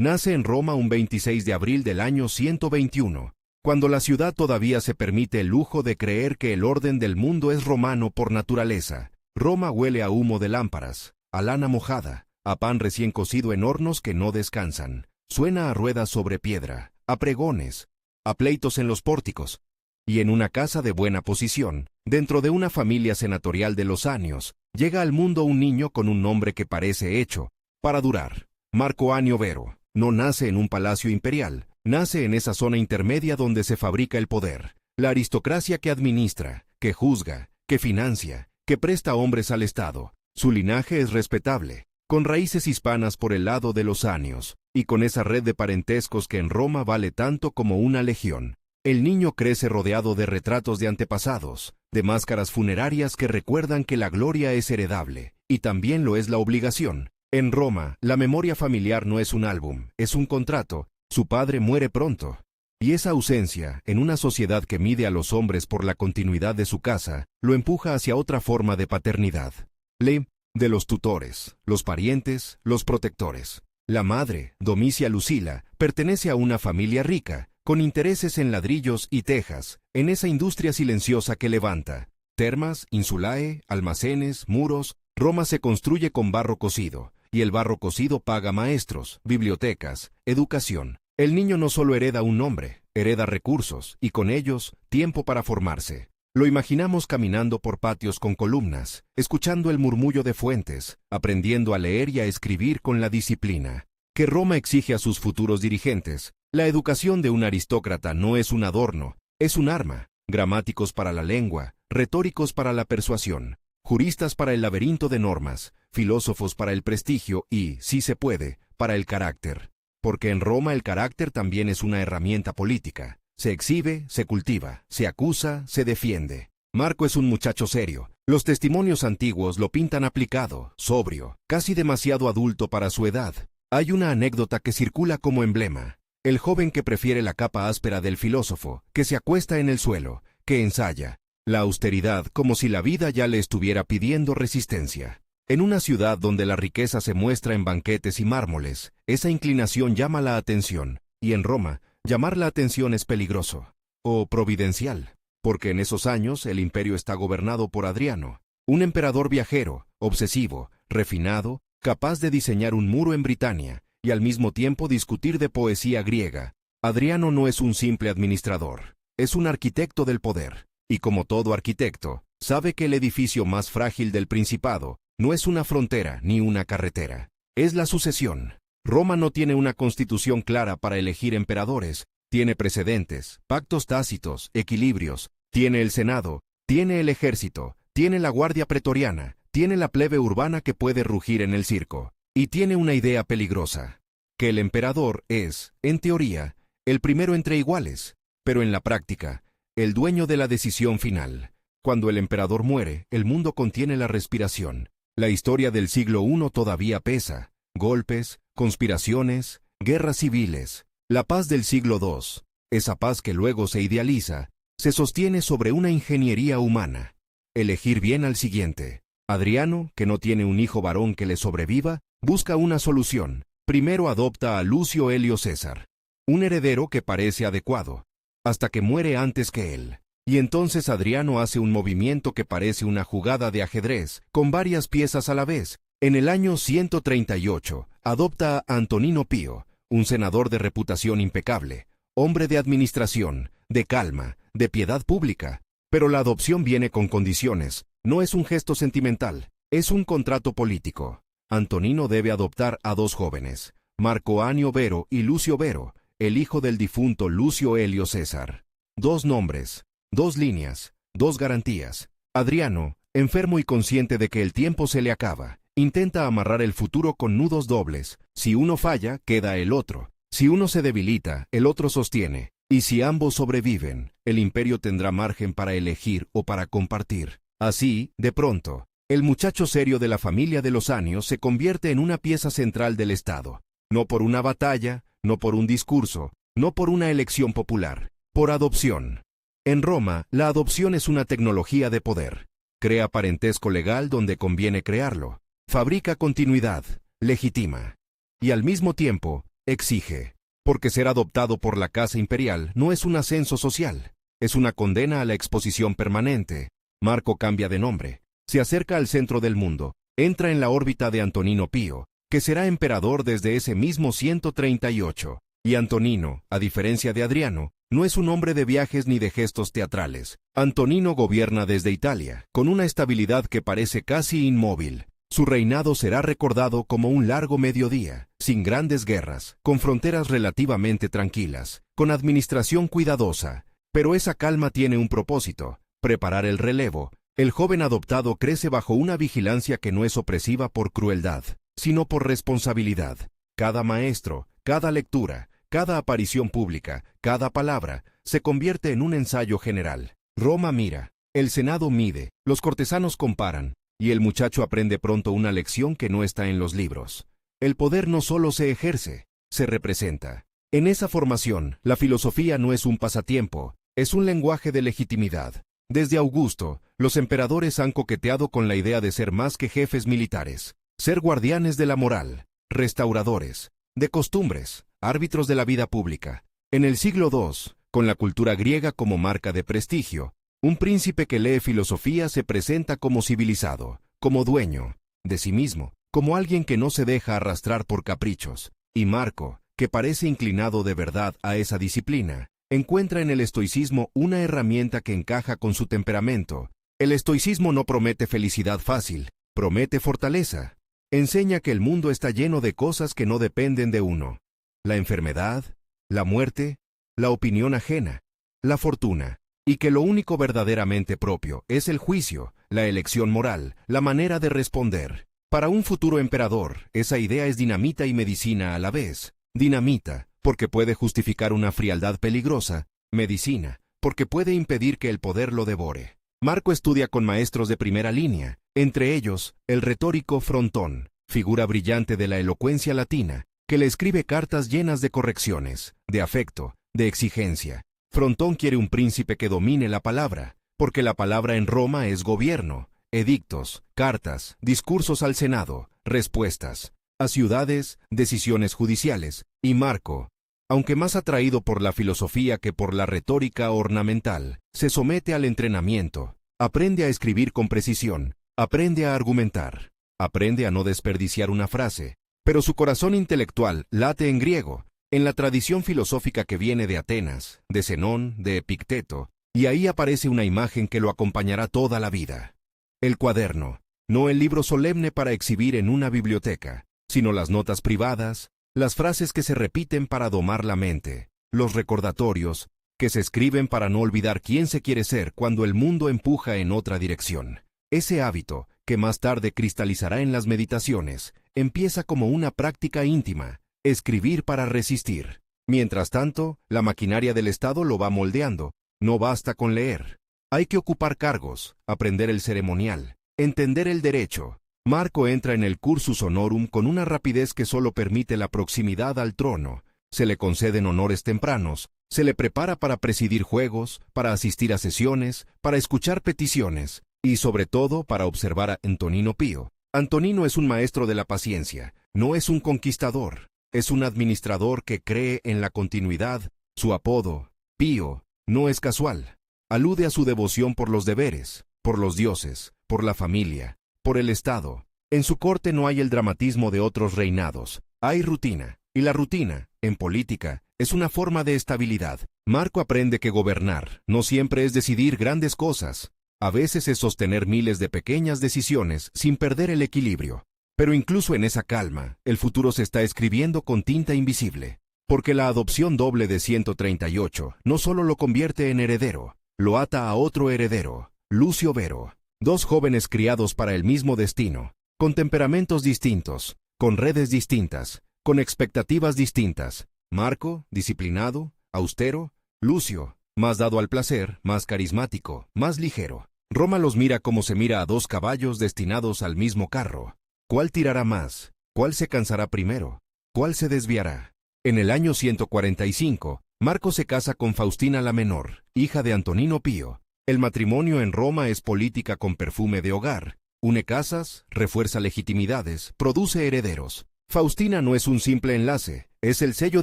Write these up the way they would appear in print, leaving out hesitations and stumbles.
Nace en Roma un 26 de abril del año 121, cuando la ciudad todavía se permite el lujo de creer que el orden del mundo es romano por naturaleza. Roma huele a humo de lámparas, a lana mojada, a pan recién cocido en hornos que no descansan. Suena a ruedas sobre piedra, a pregones, a pleitos en los pórticos. Y en una casa de buena posición, dentro de una familia senatorial de los Anios, llega al mundo un niño con un nombre que parece hecho para durar. Marco Anio Vero no nace en un palacio imperial, nace en esa zona intermedia donde se fabrica el poder, la aristocracia que administra, que juzga, que financia, que presta hombres al Estado. Su linaje es respetable, con raíces hispanas por el lado de los Anios, y con esa red de parentescos que en Roma vale tanto como una legión. El niño crece rodeado de retratos de antepasados, de máscaras funerarias que recuerdan que la gloria es heredable, y también lo es la obligación. En Roma, la memoria familiar no es un álbum, es un contrato. Su padre muere pronto. Y esa ausencia, en una sociedad que mide a los hombres por la continuidad de su casa, lo empuja hacia otra forma de paternidad. De los tutores, los parientes, los protectores. La madre, Domicia Lucila, pertenece a una familia rica, con intereses en ladrillos y tejas, en esa industria silenciosa que levanta. Termas, insulae, almacenes, muros. Roma se construye con barro cocido, y el barro cocido paga maestros, bibliotecas, educación. El niño no solo hereda un nombre, hereda recursos, y con ellos, tiempo para formarse. Lo imaginamos caminando por patios con columnas, escuchando el murmullo de fuentes, aprendiendo a leer y a escribir con la disciplina que Roma exige a sus futuros dirigentes. La educación de un aristócrata no es un adorno, es un arma. Gramáticos para la lengua, retóricos para la persuasión, juristas para el laberinto de normas, filósofos para el prestigio y, si se puede, para el carácter. Porque en Roma el carácter también es una herramienta política. Se exhibe, se cultiva, se acusa, se defiende. Marco es un muchacho serio. Los testimonios antiguos lo pintan aplicado, sobrio, casi demasiado adulto para su edad. Hay una anécdota que circula como emblema. El joven que prefiere la capa áspera del filósofo, que se acuesta en el suelo, que ensaya la austeridad como si la vida ya le estuviera pidiendo resistencia. En una ciudad donde la riqueza se muestra en banquetes y mármoles, esa inclinación llama la atención, y en Roma, llamar la atención es peligroso, o providencial, porque en esos años el imperio está gobernado por Adriano, un emperador viajero, obsesivo, refinado, capaz de diseñar un muro en Britania, y al mismo tiempo discutir de poesía griega. Adriano no es un simple administrador, es un arquitecto del poder, y como todo arquitecto, sabe que el edificio más frágil del principado no es una frontera ni una carretera, es la sucesión. Roma no tiene una constitución clara para elegir emperadores, tiene precedentes, pactos tácitos, equilibrios, tiene el Senado, tiene el ejército, tiene la guardia pretoriana, tiene la plebe urbana que puede rugir en el circo, y tiene una idea peligrosa, que el emperador es, en teoría, el primero entre iguales, pero en la práctica, el dueño de la decisión final. Cuando el emperador muere, el mundo contiene la respiración. La historia del siglo I todavía pesa. Golpes, conspiraciones, guerras civiles. La paz del siglo II, esa paz que luego se idealiza, se sostiene sobre una ingeniería humana. Elegir bien al siguiente. Adriano, que no tiene un hijo varón que le sobreviva, busca una solución. Primero adopta a Lucio Helio César, un heredero que parece adecuado, hasta que muere antes que él. Y entonces Adriano hace un movimiento que parece una jugada de ajedrez, con varias piezas a la vez. En el año 138, adopta a Antonino Pío, un senador de reputación impecable, hombre de administración, de calma, de piedad pública. Pero la adopción viene con condiciones, no es un gesto sentimental, es un contrato político. Antonino debe adoptar a dos jóvenes, Marco Anio Vero y Lucio Vero, el hijo del difunto Lucio Helio César. Dos nombres, dos líneas, dos garantías. Adriano, enfermo y consciente de que el tiempo se le acaba, intenta amarrar el futuro con nudos dobles. Si uno falla, queda el otro. Si uno se debilita, el otro sostiene. Y si ambos sobreviven, el imperio tendrá margen para elegir o para compartir. Así, de pronto, el muchacho serio de la familia de los Anios se convierte en una pieza central del Estado. No por una batalla, no por un discurso, no por una elección popular, por adopción. En Roma, la adopción es una tecnología de poder. Crea parentesco legal donde conviene crearlo. Fabrica continuidad, legitima. Y al mismo tiempo, exige. Porque ser adoptado por la casa imperial no es un ascenso social, es una condena a la exposición permanente. Marco cambia de nombre, se acerca al centro del mundo, entra en la órbita de Antonino Pío, que será emperador desde ese mismo 138. Y Antonino, a diferencia de Adriano, no es un hombre de viajes ni de gestos teatrales. Antonino gobierna desde Italia, con una estabilidad que parece casi inmóvil. Su reinado será recordado como un largo mediodía, sin grandes guerras, con fronteras relativamente tranquilas, con administración cuidadosa. Pero esa calma tiene un propósito: preparar el relevo. El joven adoptado crece bajo una vigilancia que no es opresiva por crueldad, sino por responsabilidad. Cada maestro, cada lectura, cada aparición pública, cada palabra, se convierte en un ensayo general. Roma mira, el Senado mide, los cortesanos comparan, y el muchacho aprende pronto una lección que no está en los libros. El poder no solo se ejerce, se representa. En esa formación, la filosofía no es un pasatiempo, es un lenguaje de legitimidad. Desde Augusto, los emperadores han coqueteado con la idea de ser más que jefes militares, ser guardianes de la moral, restauradores, de costumbres, árbitros de la vida pública. En el siglo II, con la cultura griega como marca de prestigio, un príncipe que lee filosofía se presenta como civilizado, como dueño de sí mismo, como alguien que no se deja arrastrar por caprichos. Y Marco, que parece inclinado de verdad a esa disciplina, encuentra en el estoicismo una herramienta que encaja con su temperamento. El estoicismo no promete felicidad fácil, promete fortaleza. Enseña que el mundo está lleno de cosas que no dependen de uno: la enfermedad, la muerte, la opinión ajena, la fortuna, y que lo único verdaderamente propio es el juicio, la elección moral, la manera de responder. Para un futuro emperador, esa idea es dinamita y medicina a la vez. Dinamita, porque puede justificar una frialdad peligrosa; medicina, porque puede impedir que el poder lo devore. Marco estudia con maestros de primera línea, entre ellos, el retórico Frontón, figura brillante de la elocuencia latina, que le escribe cartas llenas de correcciones, de afecto, de exigencia. Frontón quiere un príncipe que domine la palabra, porque la palabra en Roma es gobierno, edictos, cartas, discursos al Senado, respuestas a ciudades, decisiones judiciales. Y Marco, aunque más atraído por la filosofía que por la retórica ornamental, se somete al entrenamiento, aprende a escribir con precisión, aprende a argumentar, aprende a no desperdiciar una frase, pero su corazón intelectual late en griego, en la tradición filosófica que viene de Atenas, de Zenón, de Epicteto, y ahí aparece una imagen que lo acompañará toda la vida. El cuaderno, no el libro solemne para exhibir en una biblioteca, sino las notas privadas, las frases que se repiten para domar la mente, los recordatorios, que se escriben para no olvidar quién se quiere ser cuando el mundo empuja en otra dirección. Ese hábito, que más tarde cristalizará en las meditaciones, empieza como una práctica íntima: escribir para resistir. Mientras tanto, la maquinaria del Estado lo va moldeando. No basta con leer. Hay que ocupar cargos, aprender el ceremonial, entender el derecho. Marco entra en el cursus honorum con una rapidez que solo permite la proximidad al trono. Se le conceden honores tempranos, se le prepara para presidir juegos, para asistir a sesiones, para escuchar peticiones, y sobre todo para observar a Antonino Pío. Antonino es un maestro de la paciencia, no es un conquistador, es un administrador que cree en la continuidad. Su apodo, Pío, no es casual. Alude a su devoción por los deberes, por los dioses, por la familia, por el Estado. En su corte no hay el dramatismo de otros reinados, hay rutina, y la rutina, en política, es una forma de estabilidad. Marco aprende que gobernar no siempre es decidir grandes cosas, a veces es sostener miles de pequeñas decisiones sin perder el equilibrio. Pero incluso en esa calma, el futuro se está escribiendo con tinta invisible, porque la adopción doble de 138 no solo lo convierte en heredero, lo ata a otro heredero, Lucio Vero. Dos jóvenes criados para el mismo destino, con temperamentos distintos, con redes distintas, con expectativas distintas. Marco, disciplinado, austero; Lucio, más dado al placer, más carismático, más ligero. Roma los mira como se mira a dos caballos destinados al mismo carro. ¿Cuál tirará más? ¿Cuál se cansará primero? ¿Cuál se desviará? En el año 145, Marco se casa con Faustina la Menor, hija de Antonino Pío. El matrimonio en Roma es política con perfume de hogar. Une casas, refuerza legitimidades, produce herederos. Faustina no es un simple enlace, es el sello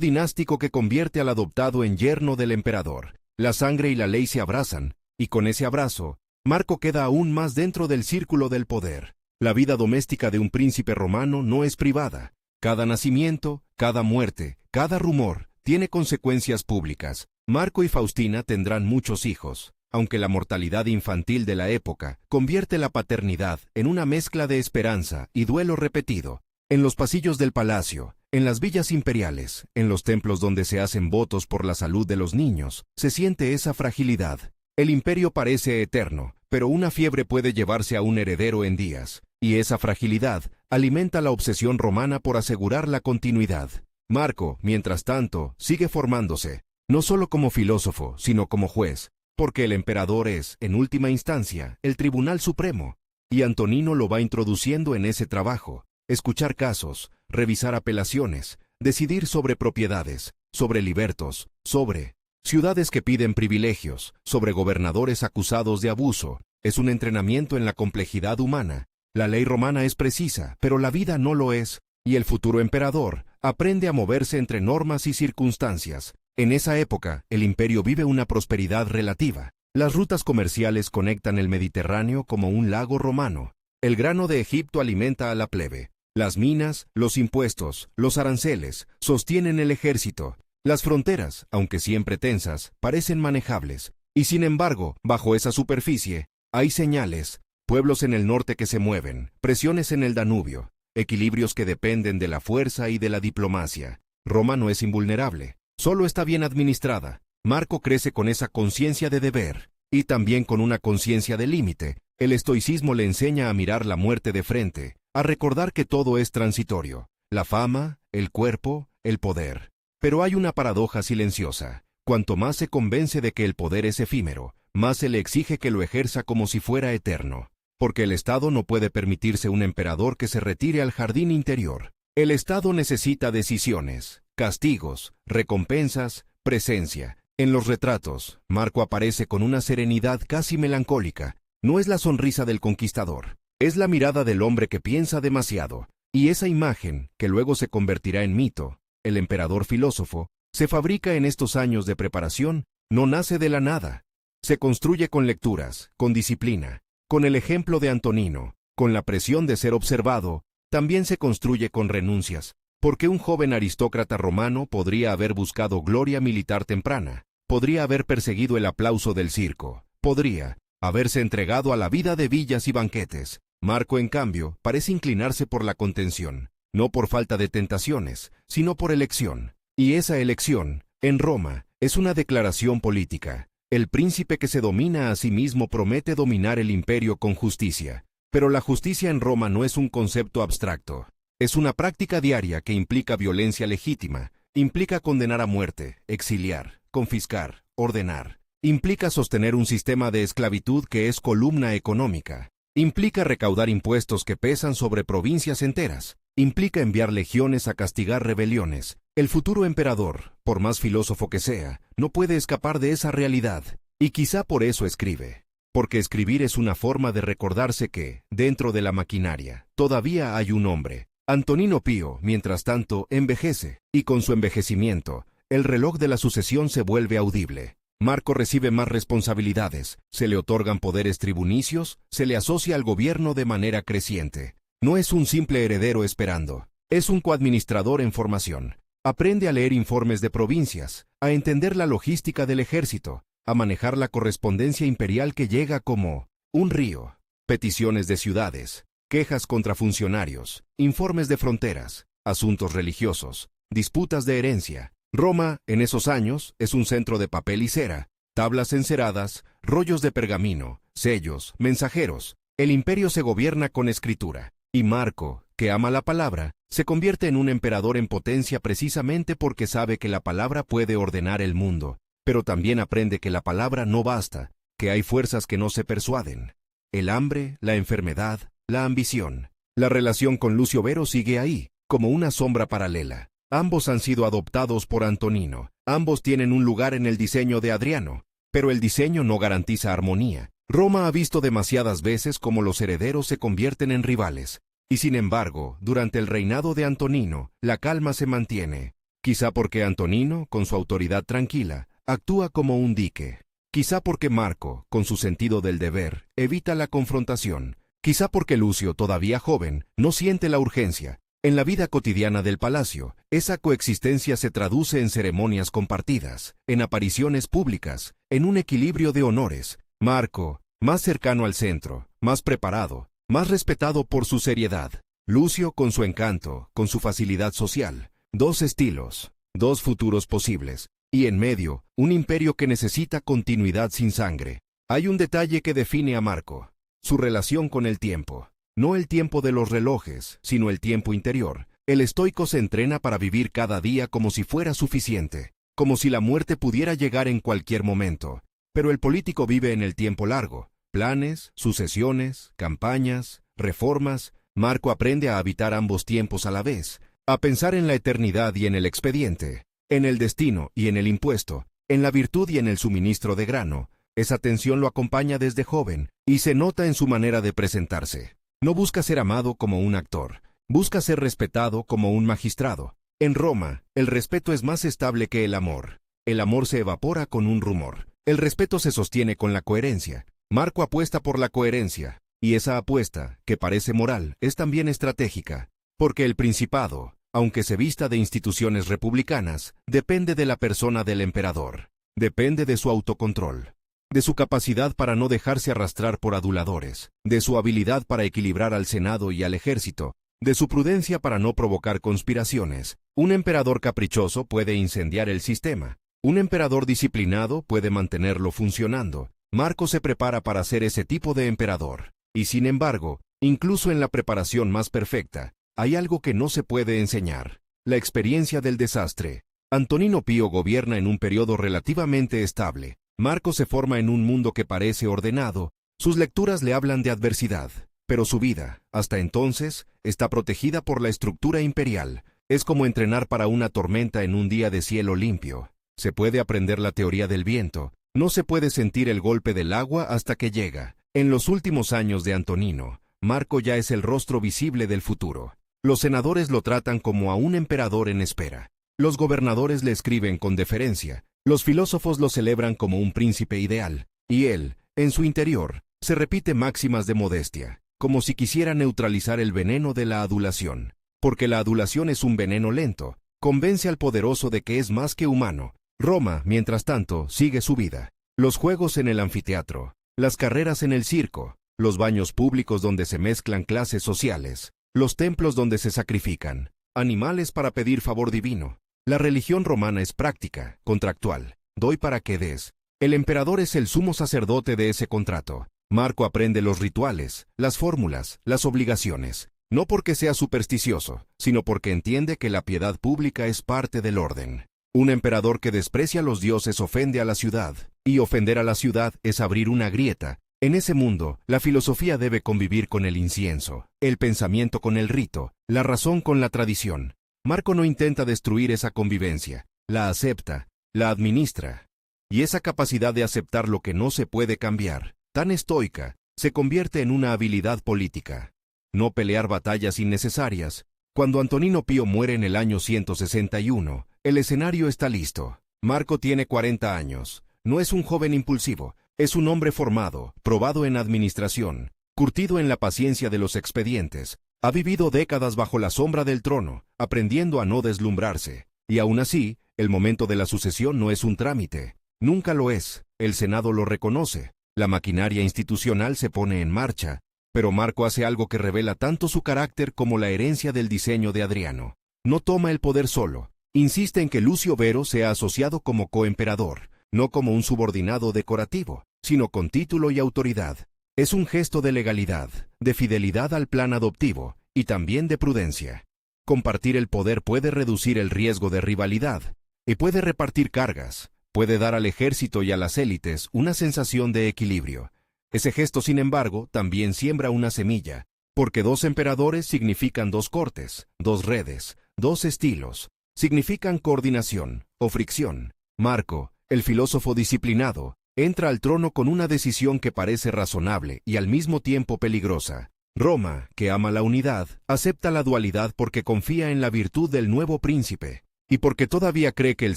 dinástico que convierte al adoptado en yerno del emperador. La sangre y la ley se abrazan, y con ese abrazo, Marco queda aún más dentro del círculo del poder. La vida doméstica de un príncipe romano no es privada. Cada nacimiento, cada muerte, cada rumor, tiene consecuencias públicas. Marco y Faustina tendrán muchos hijos, aunque la mortalidad infantil de la época convierte la paternidad en una mezcla de esperanza y duelo repetido. En los pasillos del palacio, en las villas imperiales, en los templos donde se hacen votos por la salud de los niños, se siente esa fragilidad. El imperio parece eterno, pero una fiebre puede llevarse a un heredero en días, y esa fragilidad alimenta la obsesión romana por asegurar la continuidad. Marco, mientras tanto, sigue formándose, no solo como filósofo, sino como juez, porque el emperador es, en última instancia, el tribunal supremo, y Antonino lo va introduciendo en ese trabajo. Escuchar casos, revisar apelaciones, decidir sobre propiedades, sobre libertos, sobre ciudades que piden privilegios, sobre gobernadores acusados de abuso. Es un entrenamiento en la complejidad humana. La ley romana es precisa, pero la vida no lo es, y el futuro emperador aprende a moverse entre normas y circunstancias. En esa época, el imperio vive una prosperidad relativa. Las rutas comerciales conectan el Mediterráneo como un lago romano. El grano de Egipto alimenta a la plebe. Las minas, los impuestos, los aranceles, sostienen el ejército. Las fronteras, aunque siempre tensas, parecen manejables. Y sin embargo, bajo esa superficie, hay señales, pueblos en el norte que se mueven, presiones en el Danubio, equilibrios que dependen de la fuerza y de la diplomacia. Roma no es invulnerable, solo está bien administrada. Marco crece con esa conciencia de deber, y también con una conciencia de límite. El estoicismo le enseña a mirar la muerte de frente, a recordar que todo es transitorio, la fama, el cuerpo, el poder. Pero hay una paradoja silenciosa. Cuanto más se convence de que el poder es efímero, más se le exige que lo ejerza como si fuera eterno. Porque el Estado no puede permitirse un emperador que se retire al jardín interior. El Estado necesita decisiones, castigos, recompensas, presencia. En los retratos, Marco aparece con una serenidad casi melancólica. No es la sonrisa del conquistador, es la mirada del hombre que piensa demasiado. Y esa imagen, que luego se convertirá en mito, el emperador filósofo, se fabrica en estos años de preparación, no nace de la nada. Se construye con lecturas, con disciplina, con el ejemplo de Antonino, con la presión de ser observado. También se construye con renuncias, porque un joven aristócrata romano podría haber buscado gloria militar temprana, podría haber perseguido el aplauso del circo, podría haberse entregado a la vida de villas y banquetes. Marco, en cambio, parece inclinarse por la contención, no por falta de tentaciones, sino por elección. Y esa elección, en Roma, es una declaración política. El príncipe que se domina a sí mismo promete dominar el imperio con justicia. Pero la justicia en Roma no es un concepto abstracto. Es una práctica diaria que implica violencia legítima, implica condenar a muerte, exiliar, confiscar, ordenar. Implica sostener un sistema de esclavitud que es columna económica. Implica recaudar impuestos que pesan sobre provincias enteras. Implica enviar legiones a castigar rebeliones. El futuro emperador, por más filósofo que sea, no puede escapar de esa realidad. Y quizá por eso escribe. Porque escribir es una forma de recordarse que, dentro de la maquinaria, todavía hay un hombre. Antonino Pío, mientras tanto, envejece. Y con su envejecimiento, el reloj de la sucesión se vuelve audible. Marco recibe más responsabilidades, se le otorgan poderes tribunicios, se le asocia al gobierno de manera creciente. No es un simple heredero esperando, es un coadministrador en formación. Aprende a leer informes de provincias, a entender la logística del ejército, a manejar la correspondencia imperial que llega como un río, peticiones de ciudades, quejas contra funcionarios, informes de fronteras, asuntos religiosos, disputas de herencia. Roma, en esos años, es un centro de papel y cera, tablas enceradas, rollos de pergamino, sellos, mensajeros. El imperio se gobierna con escritura, y Marco, que ama la palabra, se convierte en un emperador en potencia precisamente porque sabe que la palabra puede ordenar el mundo, pero también aprende que la palabra no basta, que hay fuerzas que no se persuaden. El hambre, la enfermedad, la ambición. La relación con Lucio Vero sigue ahí, como una sombra paralela. Ambos han sido adoptados por Antonino, ambos tienen un lugar en el diseño de Adriano, pero el diseño no garantiza armonía. Roma ha visto demasiadas veces cómo los herederos se convierten en rivales. Y sin embargo, durante el reinado de Antonino, la calma se mantiene. Quizá porque Antonino, con su autoridad tranquila, actúa como un dique. Quizá porque Marco, con su sentido del deber, evita la confrontación. Quizá porque Lucio, todavía joven, no siente la urgencia. En la vida cotidiana del palacio, esa coexistencia se traduce en ceremonias compartidas, en apariciones públicas, en un equilibrio de honores. Marco, más cercano al centro, más preparado, más respetado por su seriedad. Lucio con su encanto, con su facilidad social. Dos estilos, dos futuros posibles. Y en medio, un imperio que necesita continuidad sin sangre. Hay un detalle que define a Marco: su relación con el tiempo. No el tiempo de los relojes, sino el tiempo interior. El estoico se entrena para vivir cada día como si fuera suficiente, como si la muerte pudiera llegar en cualquier momento. Pero el político vive en el tiempo largo. Planes, sucesiones, campañas, reformas. Marco aprende a habitar ambos tiempos a la vez, a pensar en la eternidad y en el expediente, en el destino y en el impuesto, en la virtud y en el suministro de grano. Esa tensión lo acompaña desde joven, y se nota en su manera de presentarse. No busca ser amado como un actor, busca ser respetado como un magistrado. En Roma, el respeto es más estable que el amor. El amor se evapora con un rumor. El respeto se sostiene con la coherencia. Marco apuesta por la coherencia, y esa apuesta, que parece moral, es también estratégica, porque el principado, aunque se vista de instituciones republicanas, depende de la persona del emperador, depende de su autocontrol, de su capacidad para no dejarse arrastrar por aduladores, de su habilidad para equilibrar al Senado y al ejército, de su prudencia para no provocar conspiraciones. Un emperador caprichoso puede incendiar el sistema, un emperador disciplinado puede mantenerlo funcionando. Marco se prepara para ser ese tipo de emperador, y sin embargo, incluso en la preparación más perfecta, hay algo que no se puede enseñar: la experiencia del desastre. Antonino Pío gobierna en un periodo relativamente estable. Marco se forma en un mundo que parece ordenado. Sus lecturas le hablan de adversidad, pero su vida, hasta entonces, está protegida por la estructura imperial. Es como entrenar para una tormenta en un día de cielo limpio. Se puede aprender la teoría del viento, no se puede sentir el golpe del agua hasta que llega. En los últimos años de Antonino, Marco ya es el rostro visible del futuro. Los senadores lo tratan como a un emperador en espera. Los gobernadores le escriben con deferencia. Los filósofos lo celebran como un príncipe ideal. Y él, en su interior, se repite máximas de modestia, como si quisiera neutralizar el veneno de la adulación. Porque la adulación es un veneno lento. Convence al poderoso de que es más que humano. Roma, mientras tanto, sigue su vida. Los juegos en el anfiteatro, las carreras en el circo, los baños públicos donde se mezclan clases sociales, los templos donde se sacrifican animales para pedir favor divino. La religión romana es práctica, contractual. Doy para que des. El emperador es el sumo sacerdote de ese contrato. Marco aprende los rituales, las fórmulas, las obligaciones, no porque sea supersticioso, sino porque entiende que la piedad pública es parte del orden. Un emperador que desprecia a los dioses ofende a la ciudad, y ofender a la ciudad es abrir una grieta. En ese mundo, la filosofía debe convivir con el incienso, el pensamiento con el rito, la razón con la tradición. Marco no intenta destruir esa convivencia, la acepta, la administra. Y esa capacidad de aceptar lo que no se puede cambiar, tan estoica, se convierte en una habilidad política. No pelear batallas innecesarias. Cuando Antonino Pío muere en el año 161, el escenario está listo. Marco tiene 40 años. No es un joven impulsivo, es un hombre formado, probado en administración, curtido en la paciencia de los expedientes. Ha vivido décadas bajo la sombra del trono, aprendiendo a no deslumbrarse. Y aún así, el momento de la sucesión no es un trámite. Nunca lo es. El Senado lo reconoce. La maquinaria institucional se pone en marcha. Pero Marco hace algo que revela tanto su carácter como la herencia del diseño de Adriano. No toma el poder solo. Insiste en que Lucio Vero sea asociado como coemperador, no como un subordinado decorativo, sino con título y autoridad. Es un gesto de legalidad, de fidelidad al plan adoptivo, y también de prudencia. Compartir el poder puede reducir el riesgo de rivalidad, y puede repartir cargas, puede dar al ejército y a las élites una sensación de equilibrio. Ese gesto, sin embargo, también siembra una semilla, porque dos emperadores significan dos cortes, dos redes, dos estilos, significan coordinación o fricción. Marco, el filósofo disciplinado, entra al trono con una decisión que parece razonable y al mismo tiempo peligrosa. Roma, que ama la unidad, acepta la dualidad porque confía en la virtud del nuevo príncipe, y porque todavía cree que el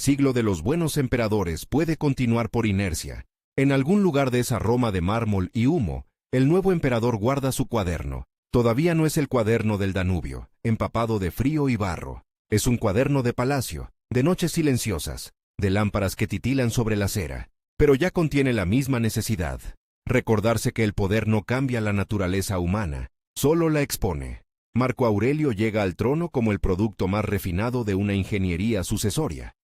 siglo de los buenos emperadores puede continuar por inercia. En algún lugar de esa Roma de mármol y humo, el nuevo emperador guarda su cuaderno. Todavía no es el cuaderno del Danubio, empapado de frío y barro. Es un cuaderno de palacio, de noches silenciosas, de lámparas que titilan sobre la acera, pero ya contiene la misma necesidad: recordarse que el poder no cambia la naturaleza humana, solo la expone. Marco Aurelio llega al trono como el producto más refinado de una ingeniería sucesoria.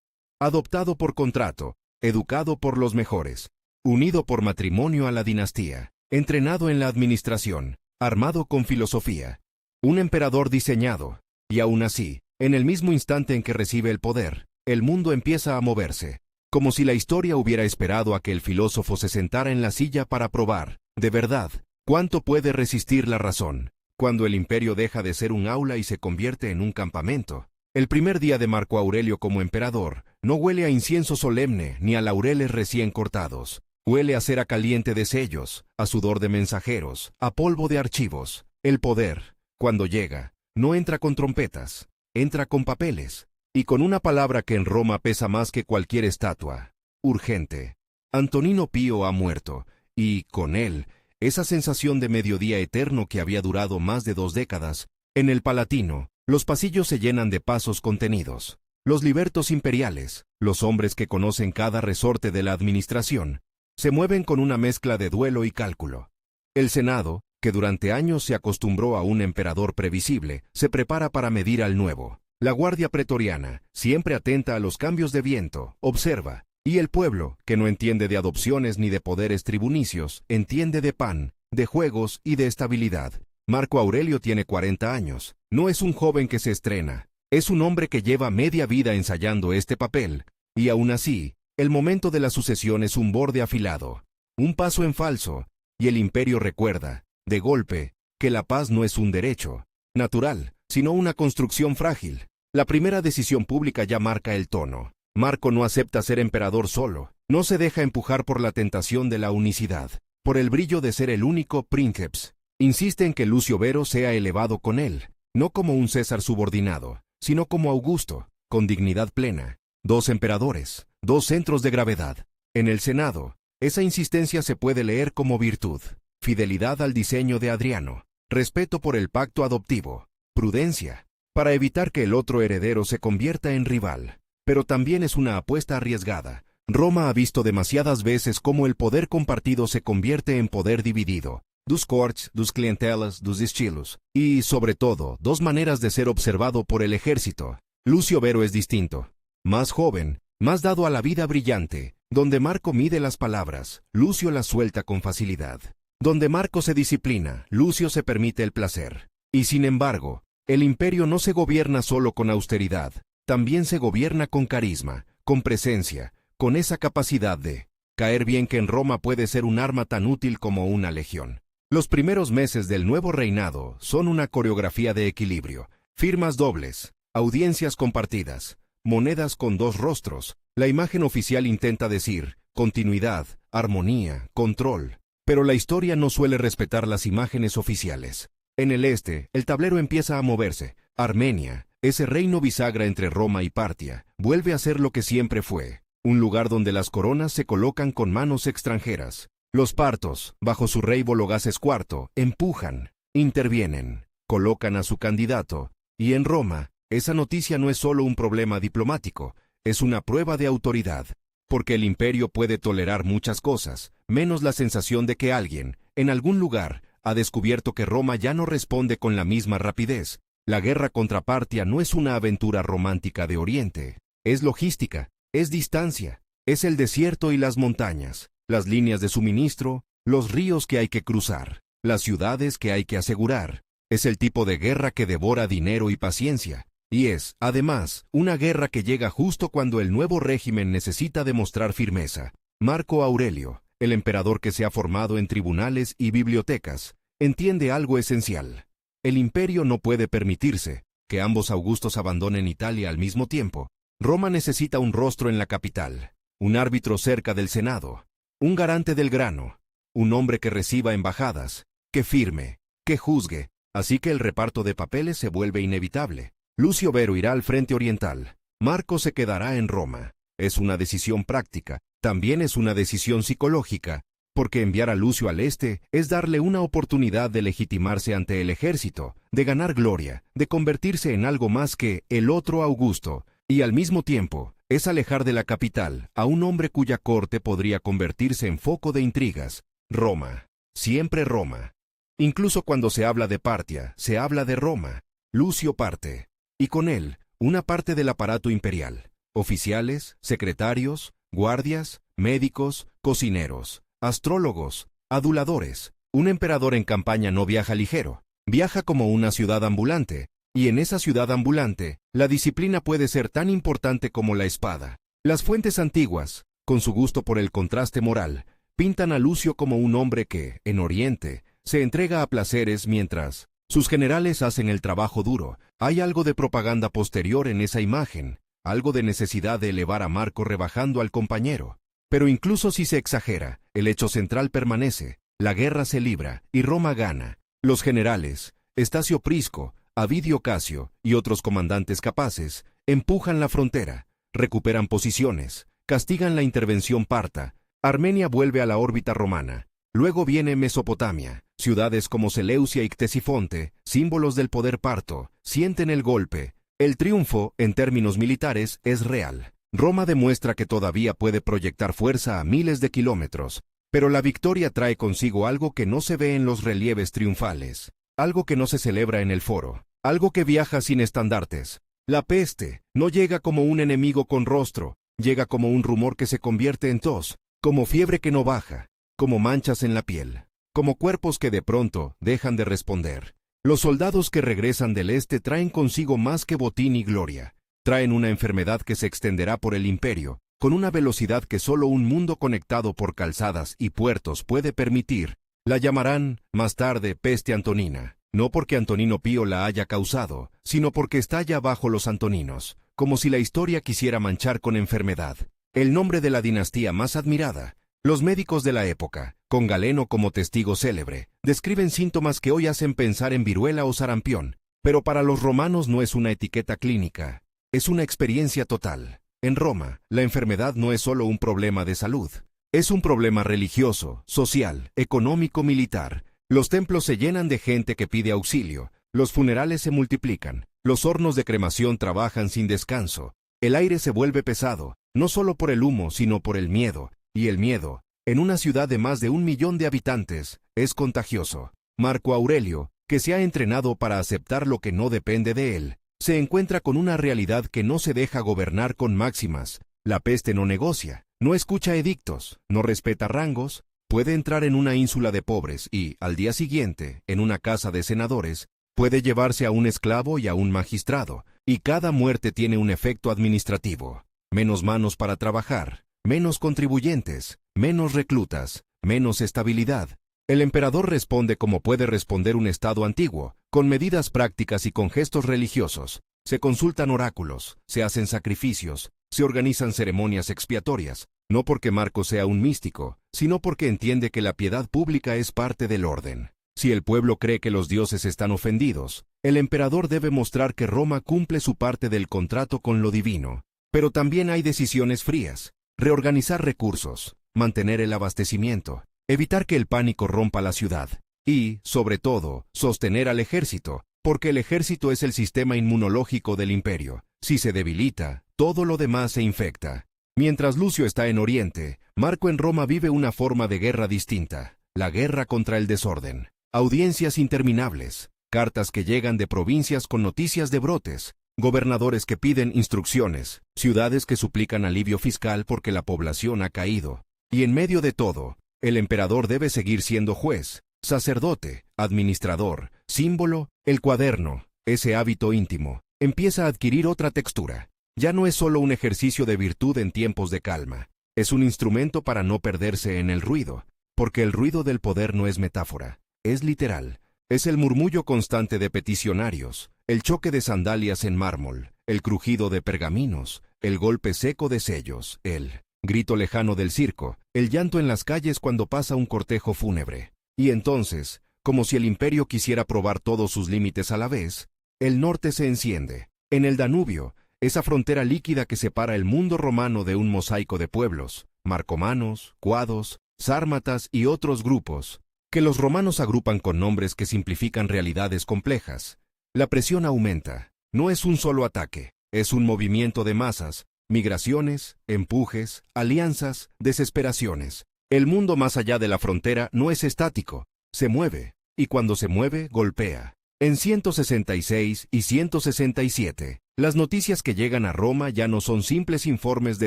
Adoptado por contrato, educado por los mejores, unido por matrimonio a la dinastía, entrenado en la administración, armado con filosofía. Un emperador diseñado, y aún así, en el mismo instante en que recibe el poder, el mundo empieza a moverse, como si la historia hubiera esperado a que el filósofo se sentara en la silla para probar, de verdad, cuánto puede resistir la razón. Cuando el imperio deja de ser un aula y se convierte en un campamento. El primer día de Marco Aurelio como emperador no huele a incienso solemne ni a laureles recién cortados. Huele a cera caliente de sellos, a sudor de mensajeros, a polvo de archivos. El poder, cuando llega, no entra con trompetas, entra con papeles, y con una palabra que en Roma pesa más que cualquier estatua: urgente. Antonino Pío ha muerto, y, con él, esa sensación de mediodía eterno que había durado más de 2 décadas. En el Palatino, los pasillos se llenan de pasos contenidos. Los libertos imperiales, los hombres que conocen cada resorte de la administración, se mueven con una mezcla de duelo y cálculo. El Senado, que durante años se acostumbró a un emperador previsible, se prepara para medir al nuevo. La guardia pretoriana, siempre atenta a los cambios de viento, observa. Y el pueblo, que no entiende de adopciones ni de poderes tribunicios, entiende de pan, de juegos y de estabilidad. Marco Aurelio tiene 40 años. No es un joven que se estrena. Es un hombre que lleva media vida ensayando este papel. Y aún así, el momento de la sucesión es un borde afilado, un paso en falso, y el imperio recuerda, de golpe, que la paz no es un derecho natural, sino una construcción frágil. La primera decisión pública ya marca el tono. Marco no acepta ser emperador solo, no se deja empujar por la tentación de la unicidad, por el brillo de ser el único princeps. Insiste en que Lucio Vero sea elevado con él, no como un César subordinado, sino como Augusto, con dignidad plena. 2 emperadores, 2 centros de gravedad. En el Senado, esa insistencia se puede leer como virtud: fidelidad al diseño de Adriano, respeto por el pacto adoptivo, prudencia, para evitar que el otro heredero se convierta en rival. Pero también es una apuesta arriesgada. Roma ha visto demasiadas veces cómo el poder compartido se convierte en poder dividido. Dos corts, dos clientelas, dos estilos. Y, sobre todo, 2 maneras de ser observado por el ejército. Lucio Vero es distinto. Más joven, más dado a la vida brillante. Donde Marco mide las palabras, Lucio las suelta con facilidad. Donde Marco se disciplina, Lucio se permite el placer. Y sin embargo, el imperio no se gobierna solo con austeridad. También se gobierna con carisma, con presencia, con esa capacidad de caer bien que en Roma puede ser un arma tan útil como una legión. Los primeros meses del nuevo reinado son una coreografía de equilibrio: firmas dobles, audiencias compartidas, monedas con 2 rostros. La imagen oficial intenta decir continuidad, armonía, control, pero la historia no suele respetar las imágenes oficiales. En el este, el tablero empieza a moverse. Armenia, ese reino bisagra entre Roma y Partia, vuelve a ser lo que siempre fue: un lugar donde las coronas se colocan con manos extranjeras. Los partos, bajo su rey Vologases IV, empujan, intervienen, colocan a su candidato. Y en Roma, esa noticia no es solo un problema diplomático, es una prueba de autoridad. Porque el imperio puede tolerar muchas cosas, menos la sensación de que alguien, en algún lugar, ha descubierto que Roma ya no responde con la misma rapidez. La guerra contra Partia no es una aventura romántica de Oriente. Es logística, es distancia, es el desierto y las montañas, las líneas de suministro, los ríos que hay que cruzar, las ciudades que hay que asegurar. Es el tipo de guerra que devora dinero y paciencia. Y es, además, una guerra que llega justo cuando el nuevo régimen necesita demostrar firmeza. Marco Aurelio, el emperador que se ha formado en tribunales y bibliotecas, entiende algo esencial. El imperio no puede permitirse que ambos Augustos abandonen Italia al mismo tiempo. Roma necesita un rostro en la capital, un árbitro cerca del Senado, un garante del grano, un hombre que reciba embajadas, que firme, que juzgue, así que el reparto de papeles se vuelve inevitable. Lucio Vero irá al frente oriental. Marco se quedará en Roma. Es una decisión práctica, también es una decisión psicológica, porque enviar a Lucio al este es darle una oportunidad de legitimarse ante el ejército, de ganar gloria, de convertirse en algo más que el otro Augusto, y al mismo tiempo es alejar de la capital a un hombre cuya corte podría convertirse en foco de intrigas. Roma, siempre Roma. Incluso cuando se habla de Partia, se habla de Roma. Lucio parte, y con él una parte del aparato imperial: oficiales, secretarios, guardias, médicos, cocineros, astrólogos, aduladores. Un emperador en campaña no viaja ligero, viaja como una ciudad ambulante, y en esa ciudad ambulante, la disciplina puede ser tan importante como la espada. Las fuentes antiguas, con su gusto por el contraste moral, pintan a Lucio como un hombre que, en Oriente, se entrega a placeres mientras sus generales hacen el trabajo duro. Hay algo de propaganda posterior en esa imagen, algo de necesidad de elevar a Marco rebajando al compañero. Pero incluso si se exagera, el hecho central permanece: la guerra se libra y Roma gana. Los generales, Estacio Prisco, Avidio Casio y otros comandantes capaces, empujan la frontera, recuperan posiciones, castigan la intervención parta. Armenia vuelve a la órbita romana. Luego viene Mesopotamia. Ciudades como Seleucia y Ctesifonte, símbolos del poder parto, sienten el golpe. El triunfo, en términos militares, es real. Roma demuestra que todavía puede proyectar fuerza a miles de kilómetros, pero la victoria trae consigo algo que no se ve en los relieves triunfales, algo que no se celebra en el foro, algo que viaja sin estandartes. La peste no llega como un enemigo con rostro, llega como un rumor que se convierte en tos, como fiebre que no baja, como manchas en la piel, como cuerpos que de pronto dejan de responder. Los soldados que regresan del este traen consigo más que botín y gloria. Traen una enfermedad que se extenderá por el imperio, con una velocidad que solo un mundo conectado por calzadas y puertos puede permitir. La llamarán, más tarde, peste antonina, no porque Antonino Pío la haya causado, sino porque estalla bajo los antoninos, como si la historia quisiera manchar con enfermedad el nombre de la dinastía más admirada. Los médicos de la época, con Galeno como testigo célebre, describen síntomas que hoy hacen pensar en viruela o sarampión, pero para los romanos no es una etiqueta clínica. Es una experiencia total. En Roma, la enfermedad no es solo un problema de salud. Es un problema religioso, social, económico, militar. Los templos se llenan de gente que pide auxilio. Los funerales se multiplican. Los hornos de cremación trabajan sin descanso. El aire se vuelve pesado, no solo por el humo, sino por el miedo. Y el miedo, en una ciudad de más de 1 millón de habitantes, es contagioso. Marco Aurelio, que se ha entrenado para aceptar lo que no depende de él, se encuentra con una realidad que no se deja gobernar con máximas. La peste no negocia, no escucha edictos, no respeta rangos, puede entrar en una ínsula de pobres y, al día siguiente, en una casa de senadores, puede llevarse a un esclavo y a un magistrado, y cada muerte tiene un efecto administrativo. Menos manos para trabajar, menos contribuyentes, menos reclutas, menos estabilidad. El emperador responde como puede responder un estado antiguo, con medidas prácticas y con gestos religiosos. Se consultan oráculos, se hacen sacrificios, se organizan ceremonias expiatorias, no porque Marco sea un místico, sino porque entiende que la piedad pública es parte del orden. Si el pueblo cree que los dioses están ofendidos, el emperador debe mostrar que Roma cumple su parte del contrato con lo divino. Pero también hay decisiones frías: reorganizar recursos, mantener el abastecimiento, evitar que el pánico rompa la ciudad, y, sobre todo, sostener al ejército, porque el ejército es el sistema inmunológico del imperio. Si se debilita, todo lo demás se infecta. Mientras Lucio está en Oriente, Marco en Roma vive una forma de guerra distinta: la guerra contra el desorden. Audiencias interminables, cartas que llegan de provincias con noticias de brotes, gobernadores que piden instrucciones, ciudades que suplican alivio fiscal porque la población ha caído. Y en medio de todo, el emperador debe seguir siendo juez, sacerdote, administrador, símbolo. El cuaderno, ese hábito íntimo, empieza a adquirir otra textura. Ya no es solo un ejercicio de virtud en tiempos de calma, es un instrumento para no perderse en el ruido, porque el ruido del poder no es metáfora, es literal. Es el murmullo constante de peticionarios, el choque de sandalias en mármol, el crujido de pergaminos, el golpe seco de sellos, el grito lejano del circo, el llanto en las calles cuando pasa un cortejo fúnebre. Y entonces, como si el imperio quisiera probar todos sus límites a la vez, el norte se enciende. En el Danubio, esa frontera líquida que separa el mundo romano de un mosaico de pueblos, marcomanos, cuados, sármatas y otros grupos, que los romanos agrupan con nombres que simplifican realidades complejas. La presión aumenta. No es un solo ataque, es un movimiento de masas, migraciones, empujes, alianzas, desesperaciones. El mundo más allá de la frontera no es estático, se mueve, y cuando se mueve, golpea. En 166 y 167, las noticias que llegan a Roma ya no son simples informes de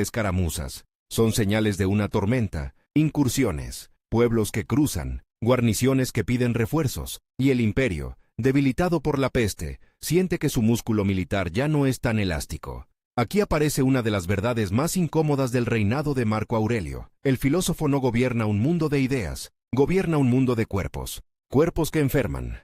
escaramuzas, son señales de una tormenta, incursiones, pueblos que cruzan, guarniciones que piden refuerzos, y el imperio, debilitado por la peste, siente que su músculo militar ya no es tan elástico. Aquí aparece una de las verdades más incómodas del reinado de Marco Aurelio. El filósofo no gobierna un mundo de ideas, gobierna un mundo de cuerpos. Cuerpos que enferman,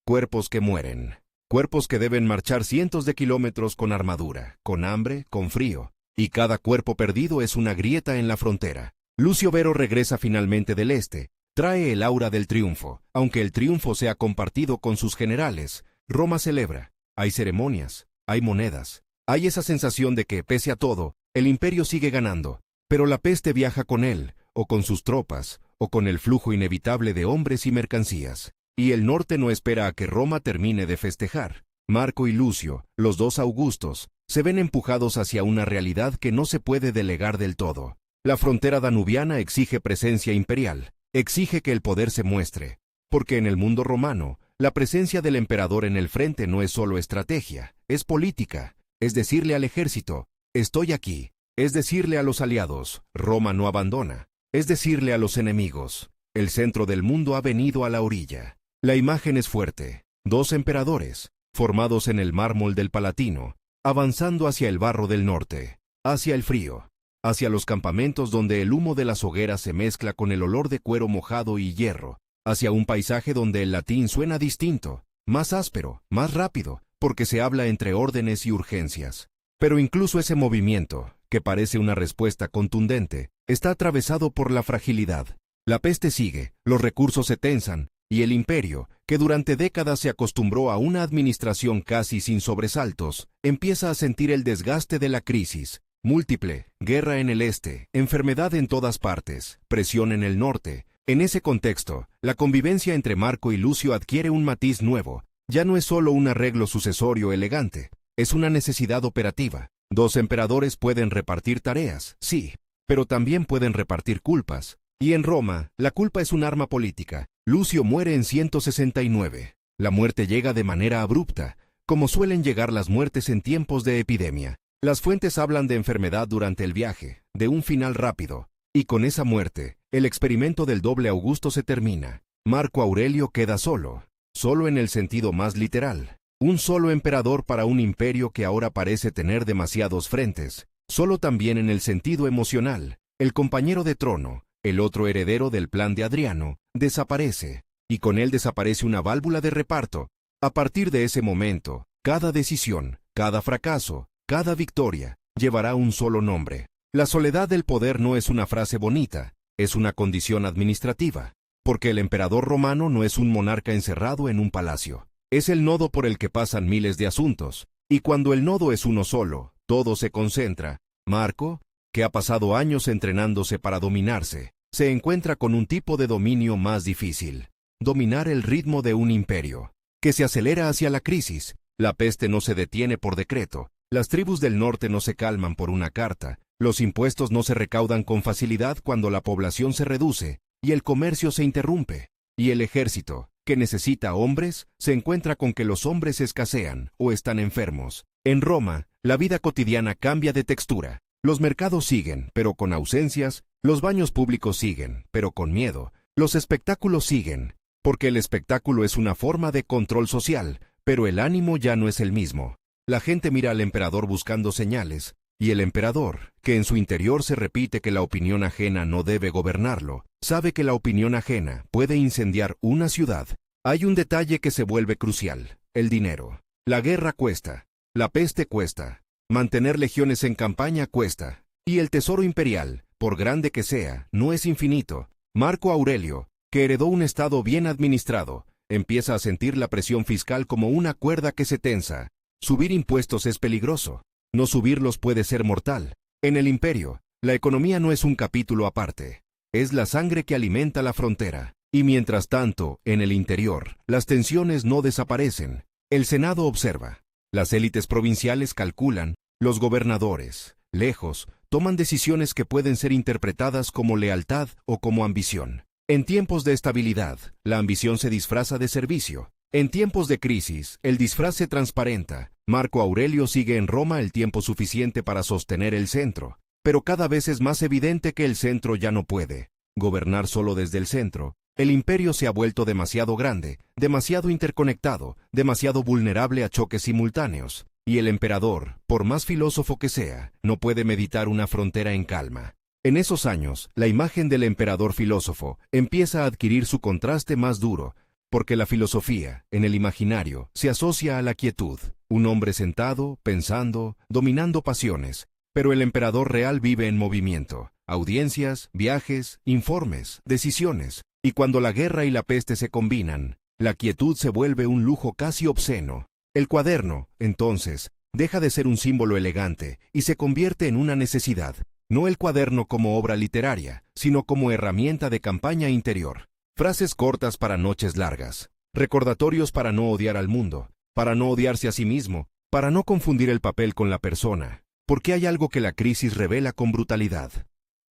cuerpos que mueren, cuerpos que deben marchar cientos de kilómetros con armadura, con hambre, con frío, y cada cuerpo perdido es una grieta en la frontera. Lucio Vero regresa finalmente del este, trae el aura del triunfo. Aunque el triunfo sea compartido con sus generales, Roma celebra. Hay ceremonias, hay monedas, hay esa sensación de que, pese a todo, el imperio sigue ganando, pero la peste viaja con él, o con sus tropas, o con el flujo inevitable de hombres y mercancías. Y el norte no espera a que Roma termine de festejar. Marco y Lucio, los dos Augustos, se ven empujados hacia una realidad que no se puede delegar del todo. La frontera danubiana exige presencia imperial, exige que el poder se muestre, porque en el mundo romano, la presencia del emperador en el frente no es solo estrategia, es política, es decirle al ejército, estoy aquí, es decirle a los aliados, Roma no abandona, es decirle a los enemigos, el centro del mundo ha venido a la orilla. La imagen es fuerte, dos emperadores, formados en el mármol del Palatino, avanzando hacia el barro del norte, hacia el frío, hacia los campamentos donde el humo de las hogueras se mezcla con el olor de cuero mojado y hierro, hacia un paisaje donde el latín suena distinto, más áspero, más rápido, porque se habla entre órdenes y urgencias. Pero incluso ese movimiento, que parece una respuesta contundente, está atravesado por la fragilidad. La peste sigue, los recursos se tensan, y el imperio, que durante décadas se acostumbró a una administración casi sin sobresaltos, empieza a sentir el desgaste de la crisis. Múltiple, guerra en el este, enfermedad en todas partes, presión en el norte. En ese contexto, la convivencia entre Marco y Lucio adquiere un matiz nuevo. Ya no es solo un arreglo sucesorio elegante, es una necesidad operativa. Dos emperadores pueden repartir tareas, sí, pero también pueden repartir culpas. Y en Roma, la culpa es un arma política. Lucio muere en 169. La muerte llega de manera abrupta, como suelen llegar las muertes en tiempos de epidemia. Las fuentes hablan de enfermedad durante el viaje, de un final rápido, y con esa muerte, el experimento del doble Augusto se termina. Marco Aurelio queda solo, solo en el sentido más literal. Un solo emperador para un imperio que ahora parece tener demasiados frentes, solo también en el sentido emocional. El compañero de trono, el otro heredero del plan de Adriano, desaparece, y con él desaparece una válvula de reparto. A partir de ese momento, cada decisión, cada fracaso, cada victoria, llevará un solo nombre. La soledad del poder no es una frase bonita, es una condición administrativa, porque el emperador romano no es un monarca encerrado en un palacio. Es el nodo por el que pasan miles de asuntos, y cuando el nodo es uno solo, todo se concentra. Marco, que ha pasado años entrenándose para dominarse, se encuentra con un tipo de dominio más difícil. Dominar el ritmo de un imperio, que se acelera hacia la crisis. La peste no se detiene por decreto, las tribus del norte no se calman por una carta, los impuestos no se recaudan con facilidad cuando la población se reduce, y el comercio se interrumpe. Y el ejército, que necesita hombres, se encuentra con que los hombres escasean o están enfermos. En Roma, la vida cotidiana cambia de textura. Los mercados siguen, pero con ausencias, los baños públicos siguen, pero con miedo, los espectáculos siguen, porque el espectáculo es una forma de control social, pero el ánimo ya no es el mismo. La gente mira al emperador buscando señales, y el emperador, que en su interior se repite que la opinión ajena no debe gobernarlo, sabe que la opinión ajena puede incendiar una ciudad. Hay un detalle que se vuelve crucial: el dinero. La guerra cuesta, la peste cuesta, mantener legiones en campaña cuesta, y el tesoro imperial, por grande que sea, no es infinito. Marco Aurelio, que heredó un estado bien administrado, Empieza a sentir la presión fiscal como una cuerda que se tensa. Subir impuestos es peligroso. No subirlos puede ser mortal. En el imperio, la economía no es un capítulo aparte. Es la sangre que alimenta la frontera. Y mientras tanto, en el interior, las tensiones no desaparecen. El Senado observa. Las élites provinciales calculan. Los gobernadores, lejos, toman decisiones que pueden ser interpretadas como lealtad o como ambición. En tiempos de estabilidad, la ambición se disfraza de servicio. En tiempos de crisis, el disfraz se transparenta. Marco Aurelio sigue en Roma el tiempo suficiente para sostener el centro, pero cada vez es más evidente que el centro ya no puede gobernar solo desde el centro. El imperio se ha vuelto demasiado grande, demasiado interconectado, demasiado vulnerable a choques simultáneos, y el emperador, por más filósofo que sea, no puede meditar una frontera en calma. En esos años, la imagen del emperador filósofo empieza a adquirir su contraste más duro, porque la filosofía, en el imaginario, se asocia a la quietud, un hombre sentado, pensando, dominando pasiones, pero el emperador real vive en movimiento, audiencias, viajes, informes, decisiones, y cuando la guerra y la peste se combinan, la quietud se vuelve un lujo casi obsceno. El cuaderno, entonces, deja de ser un símbolo elegante y se convierte en una necesidad, no el cuaderno como obra literaria, sino como herramienta de campaña interior. Frases cortas para noches largas, recordatorios para no odiar al mundo, para no odiarse a sí mismo, para no confundir el papel con la persona, porque hay algo que la crisis revela con brutalidad.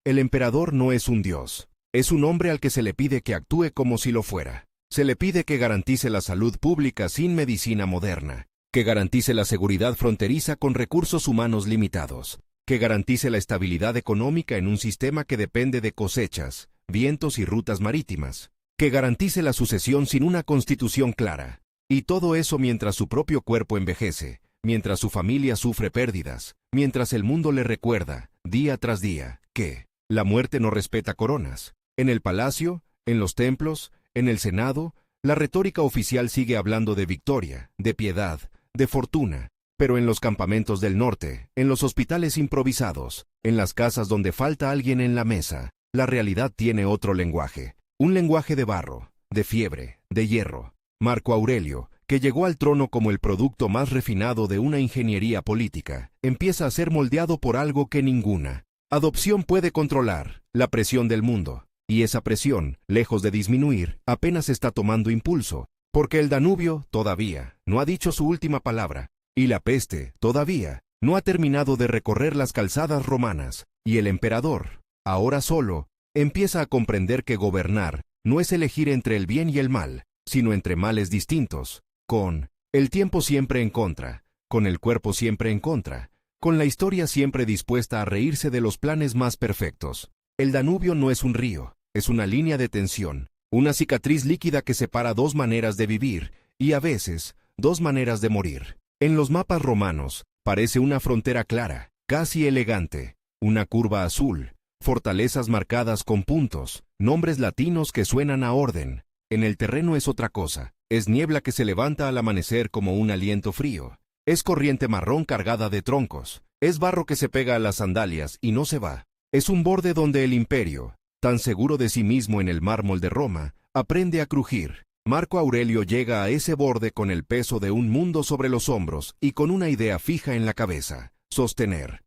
El emperador no es un dios, es un hombre al que se le pide que actúe como si lo fuera. Se le pide que garantice la salud pública sin medicina moderna, que garantice la seguridad fronteriza con recursos humanos limitados, que garantice la estabilidad económica en un sistema que depende de cosechas, vientos y rutas marítimas, que garantice la sucesión sin una constitución clara. Y todo eso mientras su propio cuerpo envejece, mientras su familia sufre pérdidas, mientras el mundo le recuerda, día tras día, que la muerte no respeta coronas. En el palacio, en los templos, en el Senado, la retórica oficial sigue hablando de victoria, de piedad, de fortuna, pero en los campamentos del norte, en los hospitales improvisados, en las casas donde falta alguien en la mesa, la realidad tiene otro lenguaje, un lenguaje de barro, de fiebre, de hierro. Marco Aurelio, que llegó al trono como el producto más refinado de una ingeniería política, empieza a ser moldeado por algo que ninguna adopción puede controlar, la presión del mundo. Y esa presión, lejos de disminuir, apenas está tomando impulso, porque el Danubio, todavía, no ha dicho su última palabra, y la peste, todavía, no ha terminado de recorrer las calzadas romanas, y el emperador, ahora solo, empieza a comprender que gobernar no es elegir entre el bien y el mal, sino entre males distintos, con el tiempo siempre en contra, con el cuerpo siempre en contra, con la historia siempre dispuesta a reírse de los planes más perfectos. El Danubio no es un río, es una línea de tensión, una cicatriz líquida que separa dos maneras de vivir, y a veces, dos maneras de morir. En los mapas romanos, parece una frontera clara, casi elegante, una curva azul, fortalezas marcadas con puntos, nombres latinos que suenan a orden. En el terreno es otra cosa, es niebla que se levanta al amanecer como un aliento frío, es corriente marrón cargada de troncos, es barro que se pega a las sandalias y no se va. Es un borde donde el imperio, tan seguro de sí mismo en el mármol de Roma, aprende a crujir. Marco Aurelio llega a ese borde con el peso de un mundo sobre los hombros y con una idea fija en la cabeza: sostener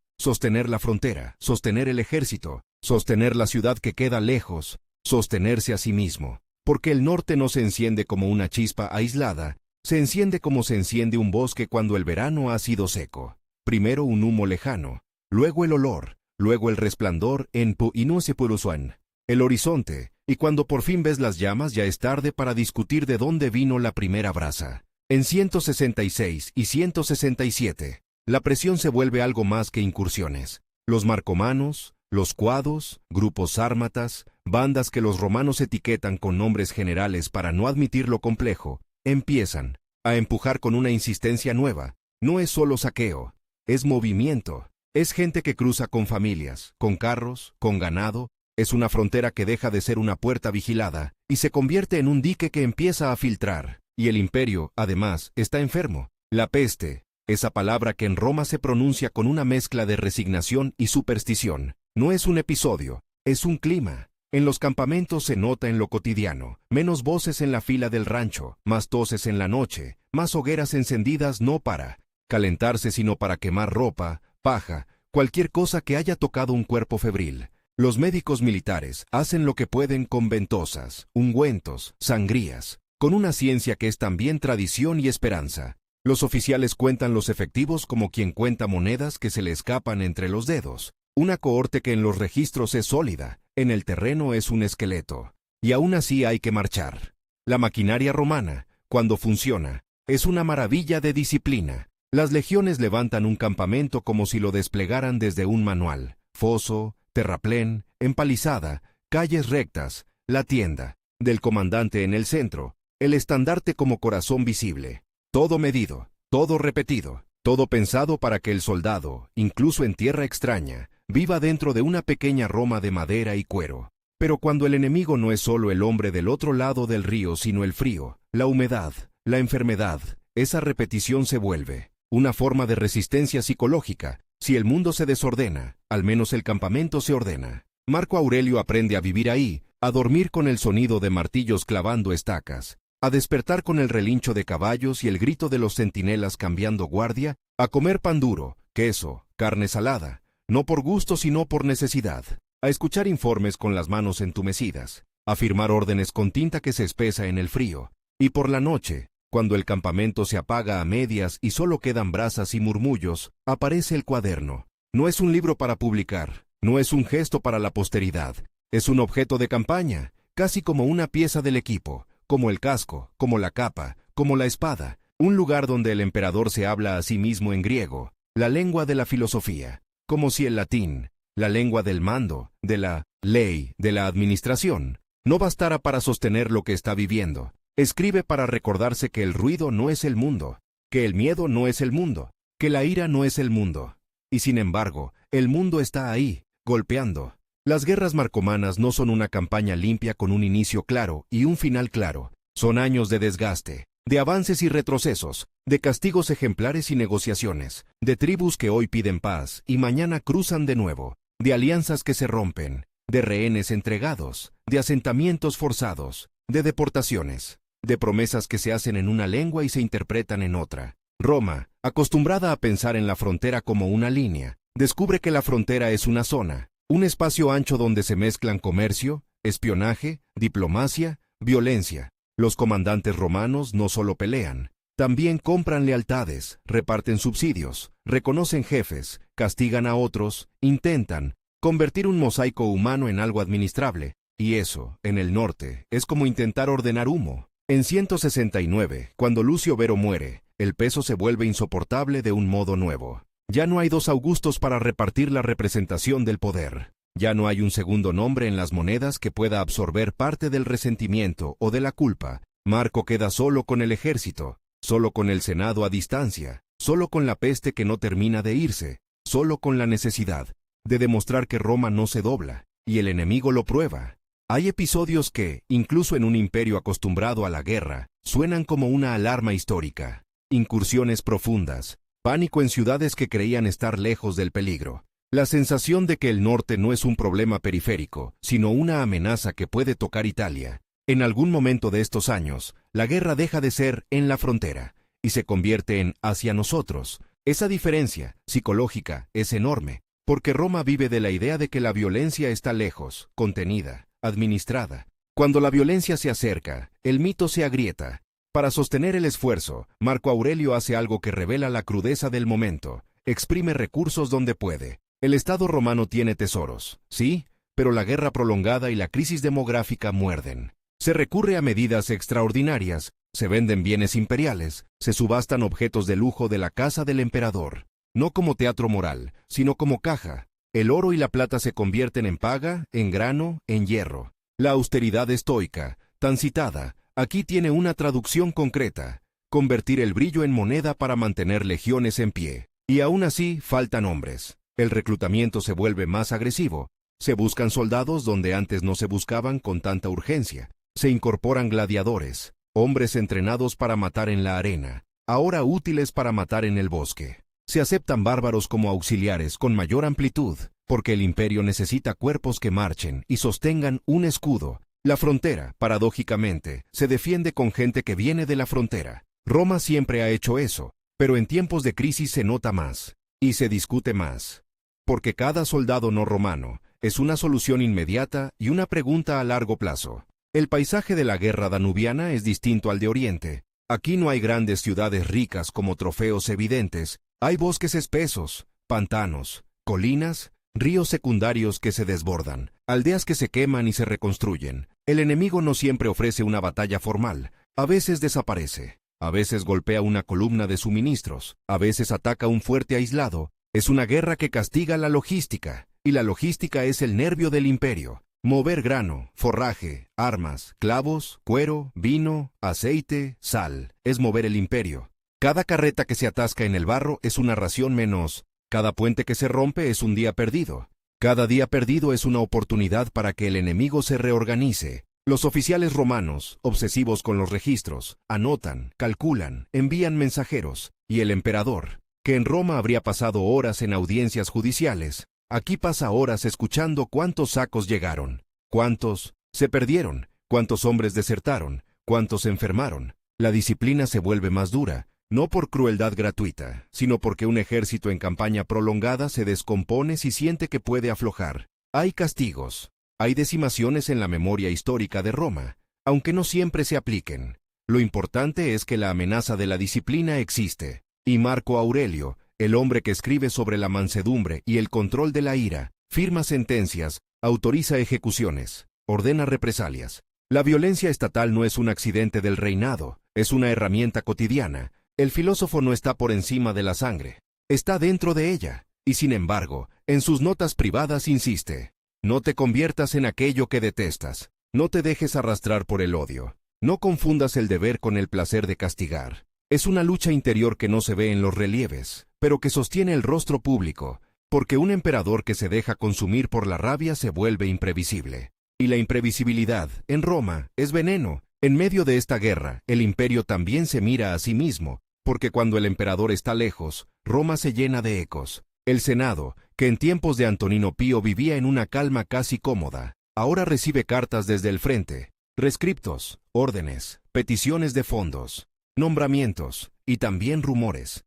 la frontera, sostener el ejército, sostener la ciudad que queda lejos, sostenerse a sí mismo. Porque el norte no se enciende como una chispa aislada, se enciende como se enciende un bosque cuando el verano ha sido seco. Primero un humo lejano, luego el olor, luego el resplandor en Puinusepurusuan, el horizonte, y cuando por fin ves las llamas ya es tarde para discutir de dónde vino la primera brasa. En 166 y 167, la presión se vuelve algo más que incursiones. Los marcomanos, los cuados, grupos sármatas, bandas que los romanos etiquetan con nombres generales para no admitir lo complejo, empiezan a empujar con una insistencia nueva. No es solo saqueo, es movimiento. Es gente que cruza con familias, con carros, con ganado. Es una frontera que deja de ser una puerta vigilada y se convierte en un dique que empieza a filtrar. Y el imperio, además, está enfermo. La peste, esa palabra que en Roma se pronuncia con una mezcla de resignación y superstición, no es un episodio, es un clima. En los campamentos se nota en lo cotidiano, menos voces en la fila del rancho, más toses en la noche, más hogueras encendidas no para calentarse sino para quemar ropa, paja, cualquier cosa que haya tocado un cuerpo febril. Los médicos militares hacen lo que pueden con ventosas, ungüentos, sangrías, con una ciencia que es también tradición y esperanza. Los oficiales cuentan los efectivos como quien cuenta monedas que se le escapan entre los dedos. Una cohorte que en los registros es sólida, en el terreno es un esqueleto. Y aún así hay que marchar. La maquinaria romana, cuando funciona, es una maravilla de disciplina. Las legiones levantan un campamento como si lo desplegaran desde un manual. Foso, terraplén, empalizada, calles rectas, la tienda, del comandante en el centro, el estandarte como corazón visible. Todo medido, todo repetido, todo pensado para que el soldado, incluso en tierra extraña, viva dentro de una pequeña Roma de madera y cuero. Pero cuando el enemigo no es solo el hombre del otro lado del río, sino el frío, la humedad, la enfermedad, esa repetición se vuelve una forma de resistencia psicológica. Si el mundo se desordena, al menos el campamento se ordena. Marco Aurelio aprende a vivir ahí, a dormir con el sonido de martillos clavando estacas, a despertar con el relincho de caballos y el grito de los centinelas cambiando guardia, a comer pan duro, queso, carne salada, no por gusto sino por necesidad, a escuchar informes con las manos entumecidas, a firmar órdenes con tinta que se espesa en el frío, y por la noche, cuando el campamento se apaga a medias y solo quedan brasas y murmullos, aparece el cuaderno. No es un libro para publicar, no es un gesto para la posteridad, es un objeto de campaña, casi como una pieza del equipo, como el casco, como la capa, como la espada, un lugar donde el emperador se habla a sí mismo en griego, la lengua de la filosofía, como si el latín, la lengua del mando, de la ley, de la administración, no bastara para sostener lo que está viviendo. Escribe para recordarse que el ruido no es el mundo, que el miedo no es el mundo, que la ira no es el mundo. Y sin embargo, el mundo está ahí, golpeando. Las guerras marcomanas no son una campaña limpia con un inicio claro y un final claro. Son años de desgaste, de avances y retrocesos, de castigos ejemplares y negociaciones, de tribus que hoy piden paz y mañana cruzan de nuevo, de alianzas que se rompen, de rehenes entregados, de asentamientos forzados, de deportaciones, de promesas que se hacen en una lengua y se interpretan en otra. Roma, acostumbrada a pensar en la frontera como una línea, descubre que la frontera es una zona, un espacio ancho donde se mezclan comercio, espionaje, diplomacia, violencia. Los comandantes romanos no solo pelean, también compran lealtades, reparten subsidios, reconocen jefes, castigan a otros, intentan convertir un mosaico humano en algo administrable. Y eso, en el norte, es como intentar ordenar humo. En 169, cuando Lucio Vero muere, el peso se vuelve insoportable de un modo nuevo. Ya no hay dos Augustos para repartir la representación del poder. Ya no hay un segundo nombre en las monedas que pueda absorber parte del resentimiento o de la culpa. Marco queda solo con el ejército, solo con el Senado a distancia, solo con la peste que no termina de irse, solo con la necesidad de demostrar que Roma no se dobla, y el enemigo lo prueba. Hay episodios que, incluso en un imperio acostumbrado a la guerra, suenan como una alarma histórica. Incursiones profundas, pánico en ciudades que creían estar lejos del peligro. La sensación de que el norte no es un problema periférico, sino una amenaza que puede tocar Italia. En algún momento de estos años, la guerra deja de ser en la frontera y se convierte en hacia nosotros. Esa diferencia psicológica es enorme, porque Roma vive de la idea de que la violencia está lejos, contenida, administrada. Cuando la violencia se acerca, el mito se agrieta. Para sostener el esfuerzo, Marco Aurelio hace algo que revela la crudeza del momento. Exprime recursos donde puede. El Estado romano tiene tesoros, sí, pero la guerra prolongada y la crisis demográfica muerden. Se recurre a medidas extraordinarias, se venden bienes imperiales, se subastan objetos de lujo de la casa del emperador. No como teatro moral, sino como caja. El oro y la plata se convierten en paga, en grano, en hierro. La austeridad estoica, tan citada, aquí tiene una traducción concreta: convertir el brillo en moneda para mantener legiones en pie. Y aún así faltan hombres. El reclutamiento se vuelve más agresivo. Se buscan soldados donde antes no se buscaban con tanta urgencia. Se incorporan gladiadores, hombres entrenados para matar en la arena, ahora útiles para matar en el bosque. Se aceptan bárbaros como auxiliares con mayor amplitud. porque el imperio necesita cuerpos que marchen y sostengan un escudo. La frontera, paradójicamente, se defiende con gente que viene de la frontera. Roma siempre ha hecho eso, pero en tiempos de crisis se nota más, y se discute más. Porque cada soldado no romano es una solución inmediata y una pregunta a largo plazo. El paisaje de la guerra danubiana es distinto al de Oriente. Aquí no hay grandes ciudades ricas como trofeos evidentes, hay bosques espesos, pantanos, colinas, ríos secundarios que se desbordan, aldeas que se queman y se reconstruyen. El enemigo no siempre ofrece una batalla formal, a veces desaparece, a veces golpea una columna de suministros, a veces ataca un fuerte aislado. Es una guerra que castiga la logística, y la logística es el nervio del imperio. Mover grano, forraje, armas, clavos, cuero, vino, aceite, sal, es mover el imperio. Cada carreta que se atasca en el barro es una ración menos. Cada puente que se rompe es un día perdido. Cada día perdido es una oportunidad para que el enemigo se reorganice. Los oficiales romanos, obsesivos con los registros, anotan, calculan, envían mensajeros, y el emperador, que en Roma habría pasado horas en audiencias judiciales, aquí pasa horas escuchando cuántos sacos llegaron, cuántos se perdieron, cuántos hombres desertaron, cuántos se enfermaron. La disciplina se vuelve más dura, no por crueldad gratuita, sino porque un ejército en campaña prolongada se descompone si siente que puede aflojar. Hay castigos, hay decimaciones en la memoria histórica de Roma, aunque no siempre se apliquen. Lo importante es que la amenaza de la disciplina existe, y Marco Aurelio, el hombre que escribe sobre la mansedumbre y el control de la ira, firma sentencias, autoriza ejecuciones, ordena represalias. La violencia estatal no es un accidente del reinado, es una herramienta cotidiana. El filósofo no está por encima de la sangre, está dentro de ella, y sin embargo, en sus notas privadas insiste: no te conviertas en aquello que detestas, no te dejes arrastrar por el odio, no confundas el deber con el placer de castigar. Es una lucha interior que no se ve en los relieves, pero que sostiene el rostro público, porque un emperador que se deja consumir por la rabia se vuelve imprevisible. Y la imprevisibilidad, en Roma, es veneno. En medio de esta guerra, el imperio también se mira a sí mismo, porque cuando el emperador está lejos, Roma se llena de ecos. El Senado, que en tiempos de Antonino Pío vivía en una calma casi cómoda, ahora recibe cartas desde el frente, rescriptos, órdenes, peticiones de fondos, nombramientos, y también rumores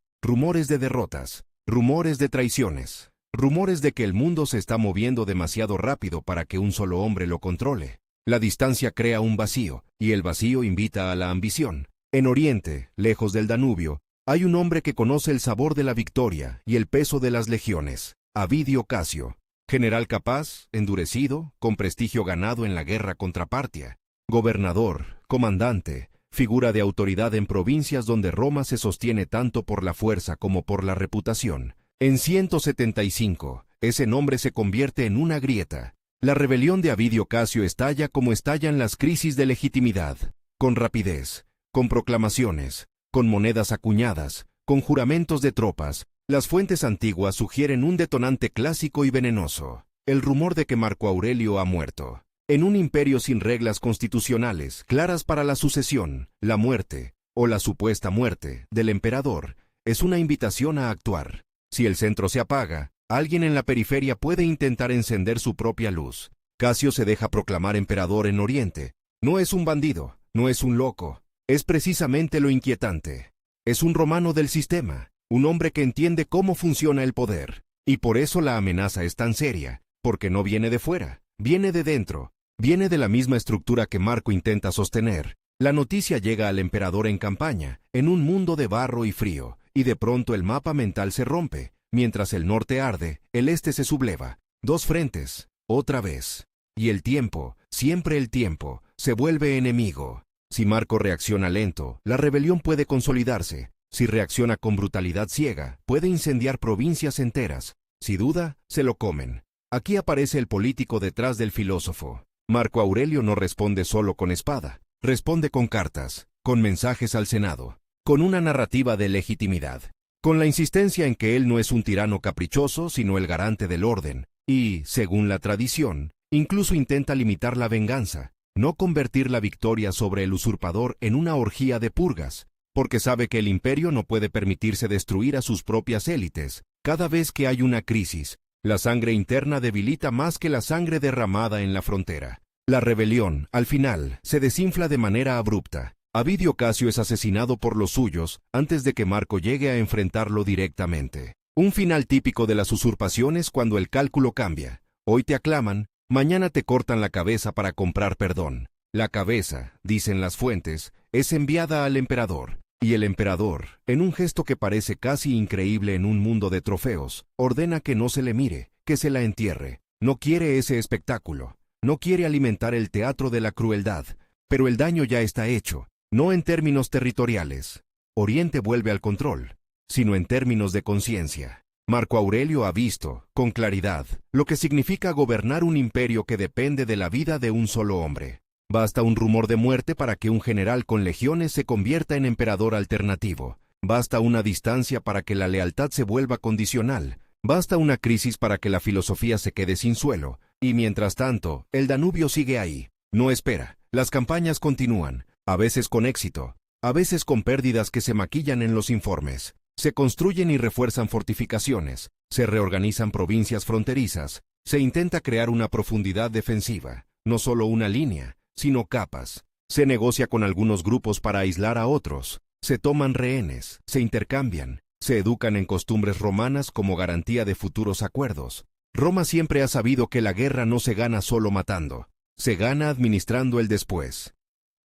de derrotas, rumores de traiciones, rumores de que el mundo se está moviendo demasiado rápido para que un solo hombre lo controle. La distancia crea un vacío, y el vacío invita a la ambición. En Oriente, lejos del Danubio, hay un hombre que conoce el sabor de la victoria y el peso de las legiones, Avidio Casio, general capaz, endurecido, con prestigio ganado en la guerra contra Partia, gobernador, comandante, figura de autoridad en provincias donde Roma se sostiene tanto por la fuerza como por la reputación. En 175, ese nombre se convierte en una grieta. La rebelión de Avidio Casio estalla como estallan las crisis de legitimidad, con rapidez, con proclamaciones, con monedas acuñadas, con juramentos de tropas. Las fuentes antiguas sugieren un detonante clásico y venenoso: el rumor de que Marco Aurelio ha muerto. En un imperio sin reglas constitucionales claras para la sucesión, la muerte, o la supuesta muerte, del emperador, es una invitación a actuar. Si el centro se apaga, alguien en la periferia puede intentar encender su propia luz. Casio se deja proclamar emperador en Oriente. No es un bandido, no es un loco. Es precisamente lo inquietante. Es un romano del sistema, un hombre que entiende cómo funciona el poder. Y por eso la amenaza es tan seria, porque no viene de fuera, viene de dentro, viene de la misma estructura que Marco intenta sostener. La noticia llega al emperador en campaña, en un mundo de barro y frío, y de pronto el mapa mental se rompe. Mientras el norte arde, el este se subleva. Dos frentes, otra vez. Y el tiempo, siempre el tiempo, se vuelve enemigo. Si Marco reacciona lento, la rebelión puede consolidarse. Si reacciona con brutalidad ciega, puede incendiar provincias enteras. Si duda, se lo comen. Aquí aparece el político detrás del filósofo. Marco Aurelio no responde solo con espada, responde con cartas, con mensajes al Senado, con una narrativa de legitimidad, con la insistencia en que él no es un tirano caprichoso, sino el garante del orden, y, según la tradición, incluso intenta limitar la venganza, no convertir la victoria sobre el usurpador en una orgía de purgas, porque sabe que el imperio no puede permitirse destruir a sus propias élites. Cada vez que hay una crisis, La sangre interna debilita más que la sangre derramada en la frontera. La rebelión, al final, se desinfla de manera abrupta. Avidio Casio es asesinado por los suyos antes de que Marco llegue a enfrentarlo directamente. Un final típico de las usurpaciones cuando el cálculo cambia. Hoy te aclaman, mañana te cortan la cabeza para comprar perdón. La cabeza, dicen las fuentes, es enviada al emperador, y el emperador, en un gesto que parece casi increíble en un mundo de trofeos, ordena que no se le mire, que se la entierre. No quiere ese espectáculo, no quiere alimentar el teatro de la crueldad, pero el daño ya está hecho, no en términos territoriales. Oriente vuelve al control, sino en términos de conciencia. Marco Aurelio ha visto, con claridad, lo que significa gobernar un imperio que depende de la vida de un solo hombre. Basta un rumor de muerte para que un general con legiones se convierta en emperador alternativo. Basta una distancia para que la lealtad se vuelva condicional. Basta una crisis para que la filosofía se quede sin suelo. Y mientras tanto, el Danubio sigue ahí. No espera. Las campañas continúan, a veces con éxito, a veces con pérdidas que se maquillan en los informes. Se construyen y refuerzan fortificaciones, se reorganizan provincias fronterizas, se intenta crear una profundidad defensiva, no solo una línea, sino capas. Se negocia con algunos grupos para aislar a otros, se toman rehenes, se intercambian, se educan en costumbres romanas como garantía de futuros acuerdos. Roma siempre ha sabido que la guerra no se gana solo matando, se gana administrando el después.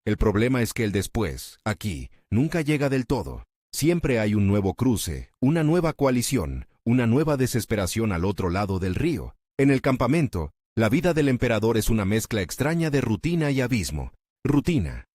El problema es que el después, aquí, nunca llega del todo. Siempre hay un nuevo cruce, una nueva coalición, una nueva desesperación al otro lado del río. En el campamento, la vida del emperador es una mezcla extraña de rutina y abismo. Rutina.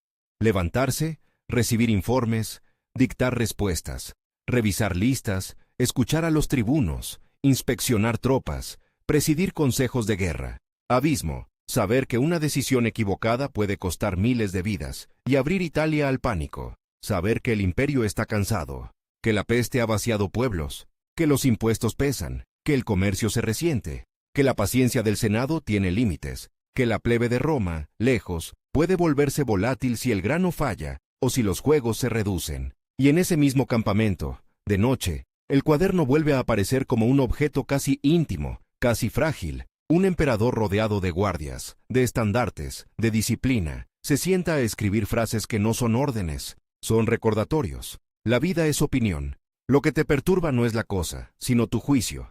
Levantarse, recibir informes, dictar respuestas, revisar listas, escuchar a los tribunos, inspeccionar tropas, presidir consejos de guerra. Abismo. Saber que una decisión equivocada puede costar miles de vidas y abrir Italia al pánico. Saber que el imperio está cansado, que la peste ha vaciado pueblos, que los impuestos pesan, que el comercio se resiente, que la paciencia del Senado tiene límites, que la plebe de Roma, lejos, puede volverse volátil si el grano falla o si los juegos se reducen. Y en ese mismo campamento, de noche, el cuaderno vuelve a aparecer como un objeto casi íntimo, casi frágil. Un emperador rodeado de guardias, de estandartes, de disciplina, se sienta a escribir frases que no son órdenes, son recordatorios. La vida es opinión. Lo que te perturba no es la cosa, sino tu juicio.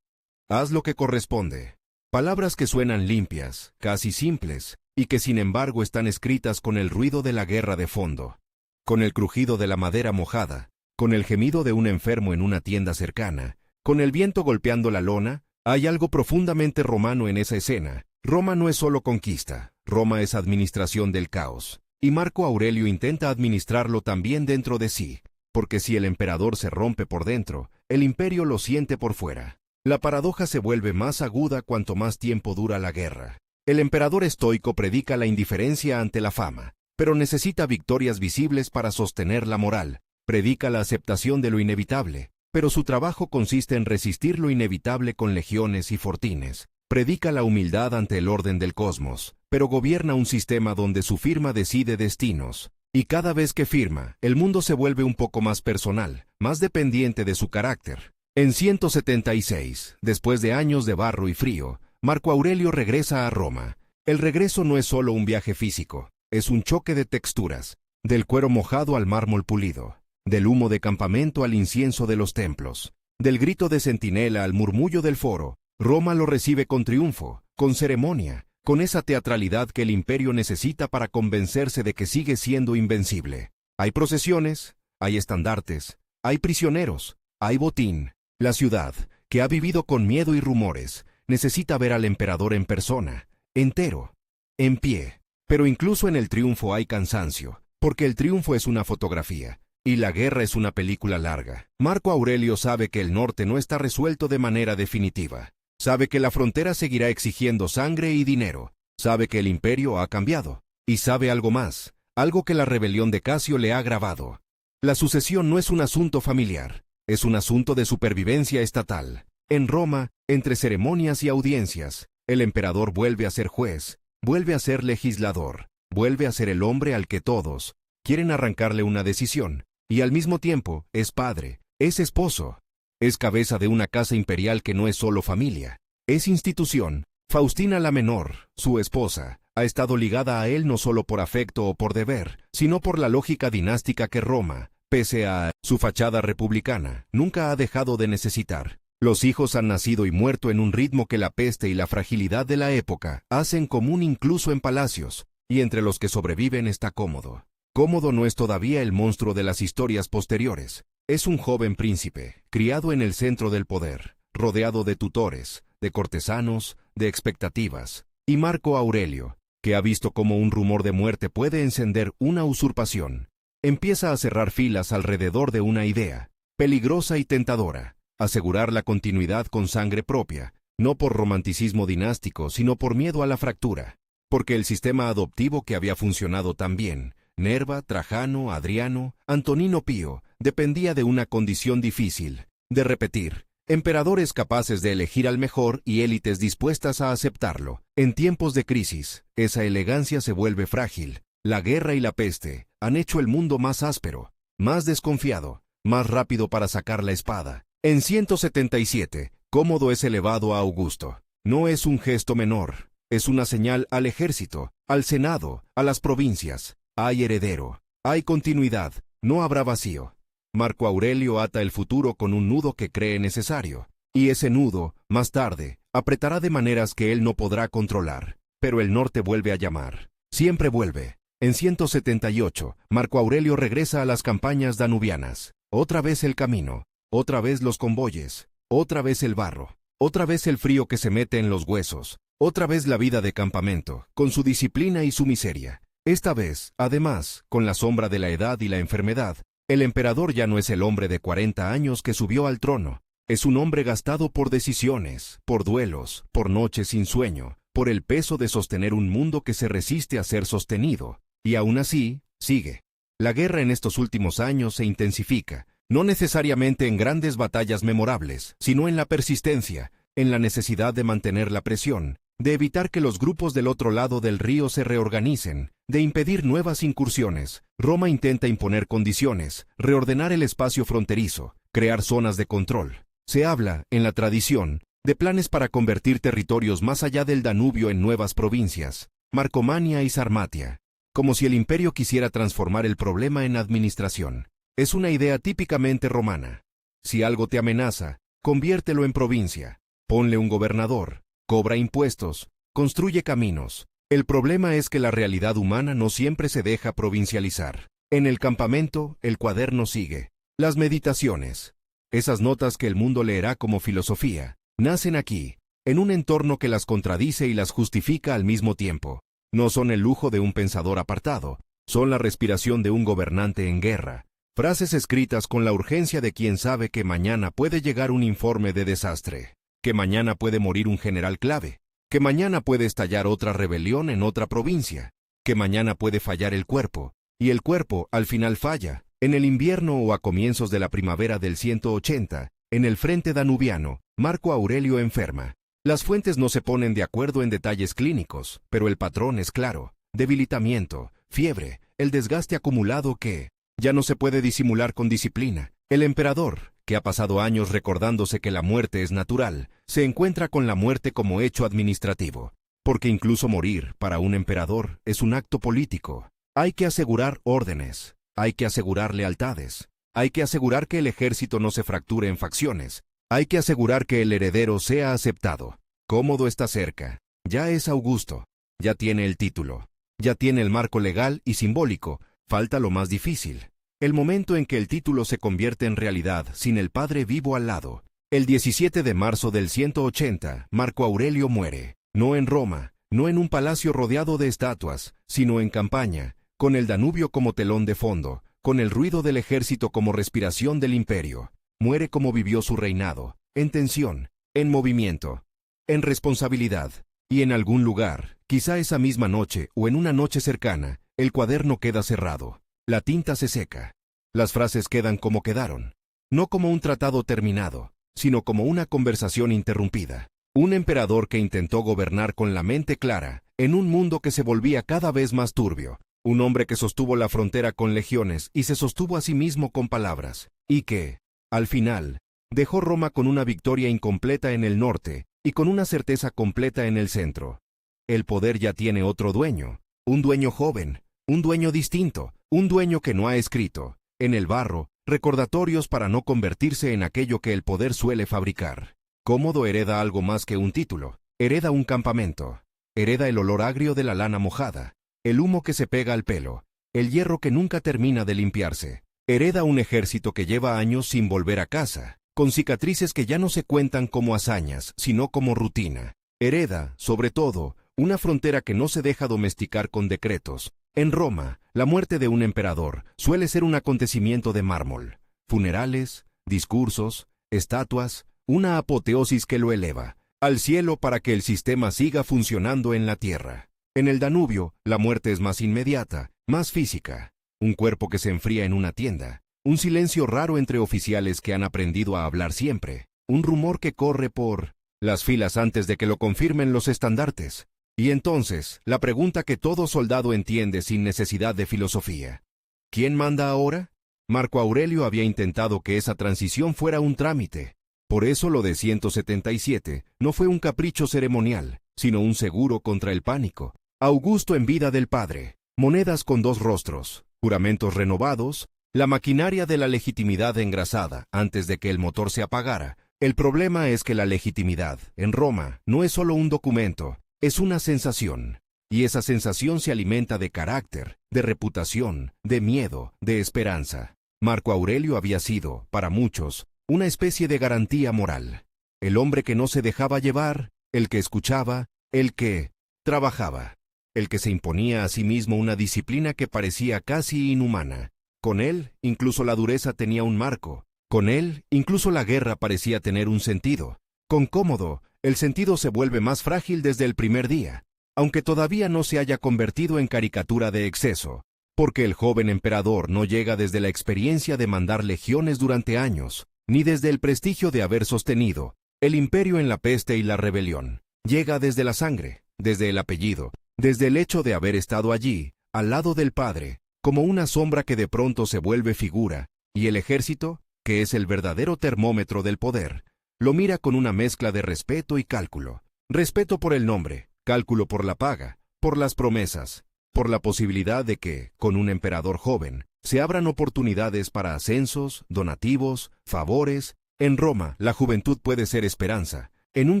Haz lo que corresponde. Palabras que suenan limpias, casi simples, y que sin embargo están escritas con el ruido de la guerra de fondo, con el crujido de la madera mojada, con el gemido de un enfermo en una tienda cercana, con el viento golpeando la lona. Hay algo profundamente romano en esa escena. Roma no es solo conquista, Roma es administración del caos. Y Marco Aurelio intenta administrarlo también dentro de sí, porque si el emperador se rompe por dentro, el imperio lo siente por fuera. La paradoja se vuelve más aguda cuanto más tiempo dura la guerra. El emperador estoico predica la indiferencia ante la fama, pero necesita victorias visibles para sostener la moral. Predica la aceptación de lo inevitable, pero su trabajo consiste en resistir lo inevitable con legiones y fortines. Predica la humildad ante el orden del cosmos, pero gobierna un sistema donde su firma decide destinos. Y cada vez que firma, el mundo se vuelve un poco más personal, más dependiente de su carácter. En 176, después de años de barro y frío, Marco Aurelio regresa a Roma. El regreso no es solo un viaje físico, es un choque de texturas, del cuero mojado al mármol pulido. Del humo de campamento al incienso de los templos, del grito de centinela al murmullo del foro. Roma lo recibe con triunfo, con ceremonia, con esa teatralidad que el imperio necesita para convencerse de que sigue siendo invencible. Hay procesiones, hay estandartes, hay prisioneros, hay botín. La ciudad, que ha vivido con miedo y rumores, necesita ver al emperador en persona, entero, en pie. Pero incluso en el triunfo hay cansancio, porque el triunfo es una fotografía. Y la guerra es una película larga. Marco Aurelio sabe que el norte no está resuelto de manera definitiva. Sabe que la frontera seguirá exigiendo sangre y dinero. Sabe que el imperio ha cambiado. Y sabe algo más, algo que la rebelión de Casio le ha grabado. La sucesión no es un asunto familiar, es un asunto de supervivencia estatal. En Roma, entre ceremonias y audiencias, el emperador vuelve a ser juez, vuelve a ser legislador, vuelve a ser el hombre al que todos quieren arrancarle una decisión. Y al mismo tiempo, es padre, es esposo, es cabeza de una casa imperial que no es solo familia, Es institución. Faustina la Menor, su esposa, ha estado ligada a él no solo por afecto o por deber, sino por la lógica dinástica que Roma, pese a su fachada republicana, nunca ha dejado de necesitar. Los hijos han nacido y muerto en un ritmo que la peste y la fragilidad de la época hacen común incluso en palacios, y entre los que sobreviven está Cómodo. Cómodo no es todavía el monstruo de las historias posteriores. Es un joven príncipe, criado en el centro del poder, rodeado de tutores, de cortesanos, de expectativas, y Marco Aurelio, que ha visto cómo un rumor de muerte puede encender una usurpación, empieza a cerrar filas alrededor de una idea, peligrosa y tentadora, asegurar la continuidad con sangre propia, no por romanticismo dinástico, sino por miedo a la fractura, porque el sistema adoptivo que había funcionado tan bien, Nerva, Trajano, Adriano, Antonino Pío, dependía de una condición difícil, de repetir. Emperadores capaces de elegir al mejor y élites dispuestas a aceptarlo. En tiempos de crisis, esa elegancia se vuelve frágil. La guerra y la peste han hecho el mundo más áspero, más desconfiado, más rápido para sacar la espada. En 177, Cómodo es elevado a Augusto. No es un gesto menor, es una señal al ejército, al senado, a las provincias. Hay heredero, hay continuidad, no habrá vacío. Marco Aurelio ata el futuro con un nudo que cree necesario, y ese nudo, más tarde, apretará de maneras que él no podrá controlar. Pero el norte vuelve a llamar. Siempre vuelve. En 178, Marco Aurelio regresa a las campañas danubianas. Otra vez el camino, otra vez los convoyes, otra vez el barro, otra vez el frío que se mete en los huesos, otra vez la vida de campamento, con su disciplina y su miseria. Esta vez, además, con la sombra de la edad y la enfermedad. El emperador ya no es el hombre de 40 años que subió al trono. Es un hombre gastado por decisiones, por duelos, por noches sin sueño, por el peso de sostener un mundo que se resiste a ser sostenido. Y aún así, sigue. La guerra en estos últimos años se intensifica, no necesariamente en grandes batallas memorables, sino en la persistencia, en la necesidad de mantener la presión, de evitar que los grupos del otro lado del río se reorganicen, de impedir nuevas incursiones. Roma intenta imponer condiciones, reordenar el espacio fronterizo, crear zonas de control. Se habla, en la tradición, de planes para convertir territorios más allá del Danubio en nuevas provincias, Marcomania y Sarmatia, como si el imperio quisiera transformar el problema en administración. Es una idea típicamente romana. Si algo te amenaza, conviértelo en provincia, ponle un gobernador, cobra impuestos, construye caminos. El problema es que la realidad humana no siempre se deja provincializar. En el campamento, el cuaderno sigue. Las meditaciones, esas notas que el mundo leerá como filosofía, nacen aquí, en un entorno que las contradice y las justifica al mismo tiempo. No son el lujo de un pensador apartado, son la respiración de un gobernante en guerra. Frases escritas con la urgencia de quien sabe que mañana puede llegar un informe de desastre, que mañana puede morir un general clave, que mañana puede estallar otra rebelión en otra provincia, que mañana puede fallar el cuerpo, y el cuerpo al final falla. En el invierno o a comienzos de la primavera del 180, en el frente danubiano, Marco Aurelio enferma. Las fuentes no se ponen de acuerdo en detalles clínicos, pero el patrón es claro: debilitamiento, fiebre, el desgaste acumulado que ya no se puede disimular con disciplina. El emperador, que ha pasado años recordándose que la muerte es natural, se encuentra con la muerte como hecho administrativo, porque incluso morir, para un emperador, es un acto político. Hay que asegurar órdenes, hay que asegurar lealtades, hay que asegurar que el ejército no se fracture en facciones, hay que asegurar que el heredero sea aceptado. Cómodo está cerca, ya es Augusto, ya tiene el título, ya tiene el marco legal y simbólico, falta lo más difícil. El momento en que el título se convierte en realidad sin el padre vivo al lado. El 17 de marzo del 180, Marco Aurelio muere, no en Roma, no en un palacio rodeado de estatuas, sino en campaña, con el Danubio como telón de fondo, con el ruido del ejército como respiración del imperio. Muere como vivió su reinado, en tensión, en movimiento, en responsabilidad. Y en algún lugar, quizá esa misma noche o en una noche cercana, el cuaderno queda cerrado. La tinta se seca. Las frases quedan como quedaron. No como un tratado terminado, sino como una conversación interrumpida. Un emperador que intentó gobernar con la mente clara, en un mundo que se volvía cada vez más turbio. Un hombre que sostuvo la frontera con legiones y se sostuvo a sí mismo con palabras. Y que, al final, dejó Roma con una victoria incompleta en el norte y con una certeza completa en el centro. El poder ya tiene otro dueño, un dueño joven, un dueño distinto, un dueño que no ha escrito, en el barro, recordatorios para no convertirse en aquello que el poder suele fabricar. Cómodo hereda algo más que un título, hereda un campamento, hereda el olor agrio de la lana mojada, el humo que se pega al pelo, el hierro que nunca termina de limpiarse. Hereda un ejército que lleva años sin volver a casa, con cicatrices que ya no se cuentan como hazañas, sino como rutina. Hereda, sobre todo, una frontera que no se deja domesticar con decretos. En Roma, la muerte de un emperador suele ser un acontecimiento de mármol. Funerales, discursos, estatuas, una apoteosis que lo eleva al cielo para que el sistema siga funcionando en la tierra. En el Danubio, la muerte es más inmediata, más física. Un cuerpo que se enfría en una tienda, un silencio raro entre oficiales que han aprendido a hablar siempre, un rumor que corre por las filas antes de que lo confirmen los estandartes. Y entonces, la pregunta que todo soldado entiende sin necesidad de filosofía. ¿Quién manda ahora? Marco Aurelio había intentado que esa transición fuera un trámite. Por eso lo de 177 no fue un capricho ceremonial, sino un seguro contra el pánico. Augusto en vida del padre, monedas con dos rostros, juramentos renovados, la maquinaria de la legitimidad engrasada antes de que el motor se apagara. El problema es que la legitimidad, en Roma, no es solo un documento, es una sensación. Y esa sensación se alimenta de carácter, de reputación, de miedo, de esperanza. Marco Aurelio había sido, para muchos, una especie de garantía moral. El hombre que no se dejaba llevar, el que escuchaba, el que trabajaba. El que se imponía a sí mismo una disciplina que parecía casi inhumana. Con él, incluso la dureza tenía un marco. Con él, incluso la guerra parecía tener un sentido. Con Cómodo, el sentido se vuelve más frágil desde el primer día, aunque todavía no se haya convertido en caricatura de exceso, porque el joven emperador no llega desde la experiencia de mandar legiones durante años, ni desde el prestigio de haber sostenido el imperio en la peste y la rebelión. Llega desde la sangre, desde el apellido, desde el hecho de haber estado allí, al lado del padre, como una sombra que de pronto se vuelve figura, y el ejército, que es el verdadero termómetro del poder, lo mira con una mezcla de respeto y cálculo. Respeto por el nombre, cálculo por la paga, por las promesas, por la posibilidad de que, con un emperador joven, se abran oportunidades para ascensos, donativos, favores. En Roma, la juventud puede ser esperanza. En un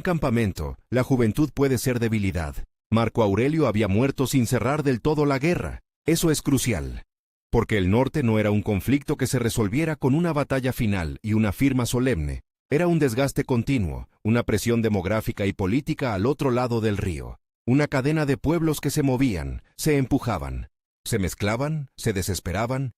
campamento, la juventud puede ser debilidad. Marco Aurelio había muerto sin cerrar del todo la guerra. Eso es crucial. Porque el norte no era un conflicto que se resolviera con una batalla final y una firma solemne. Era un desgaste continuo, una presión demográfica y política al otro lado del río. Una cadena de pueblos que se movían, se empujaban, se mezclaban, se desesperaban.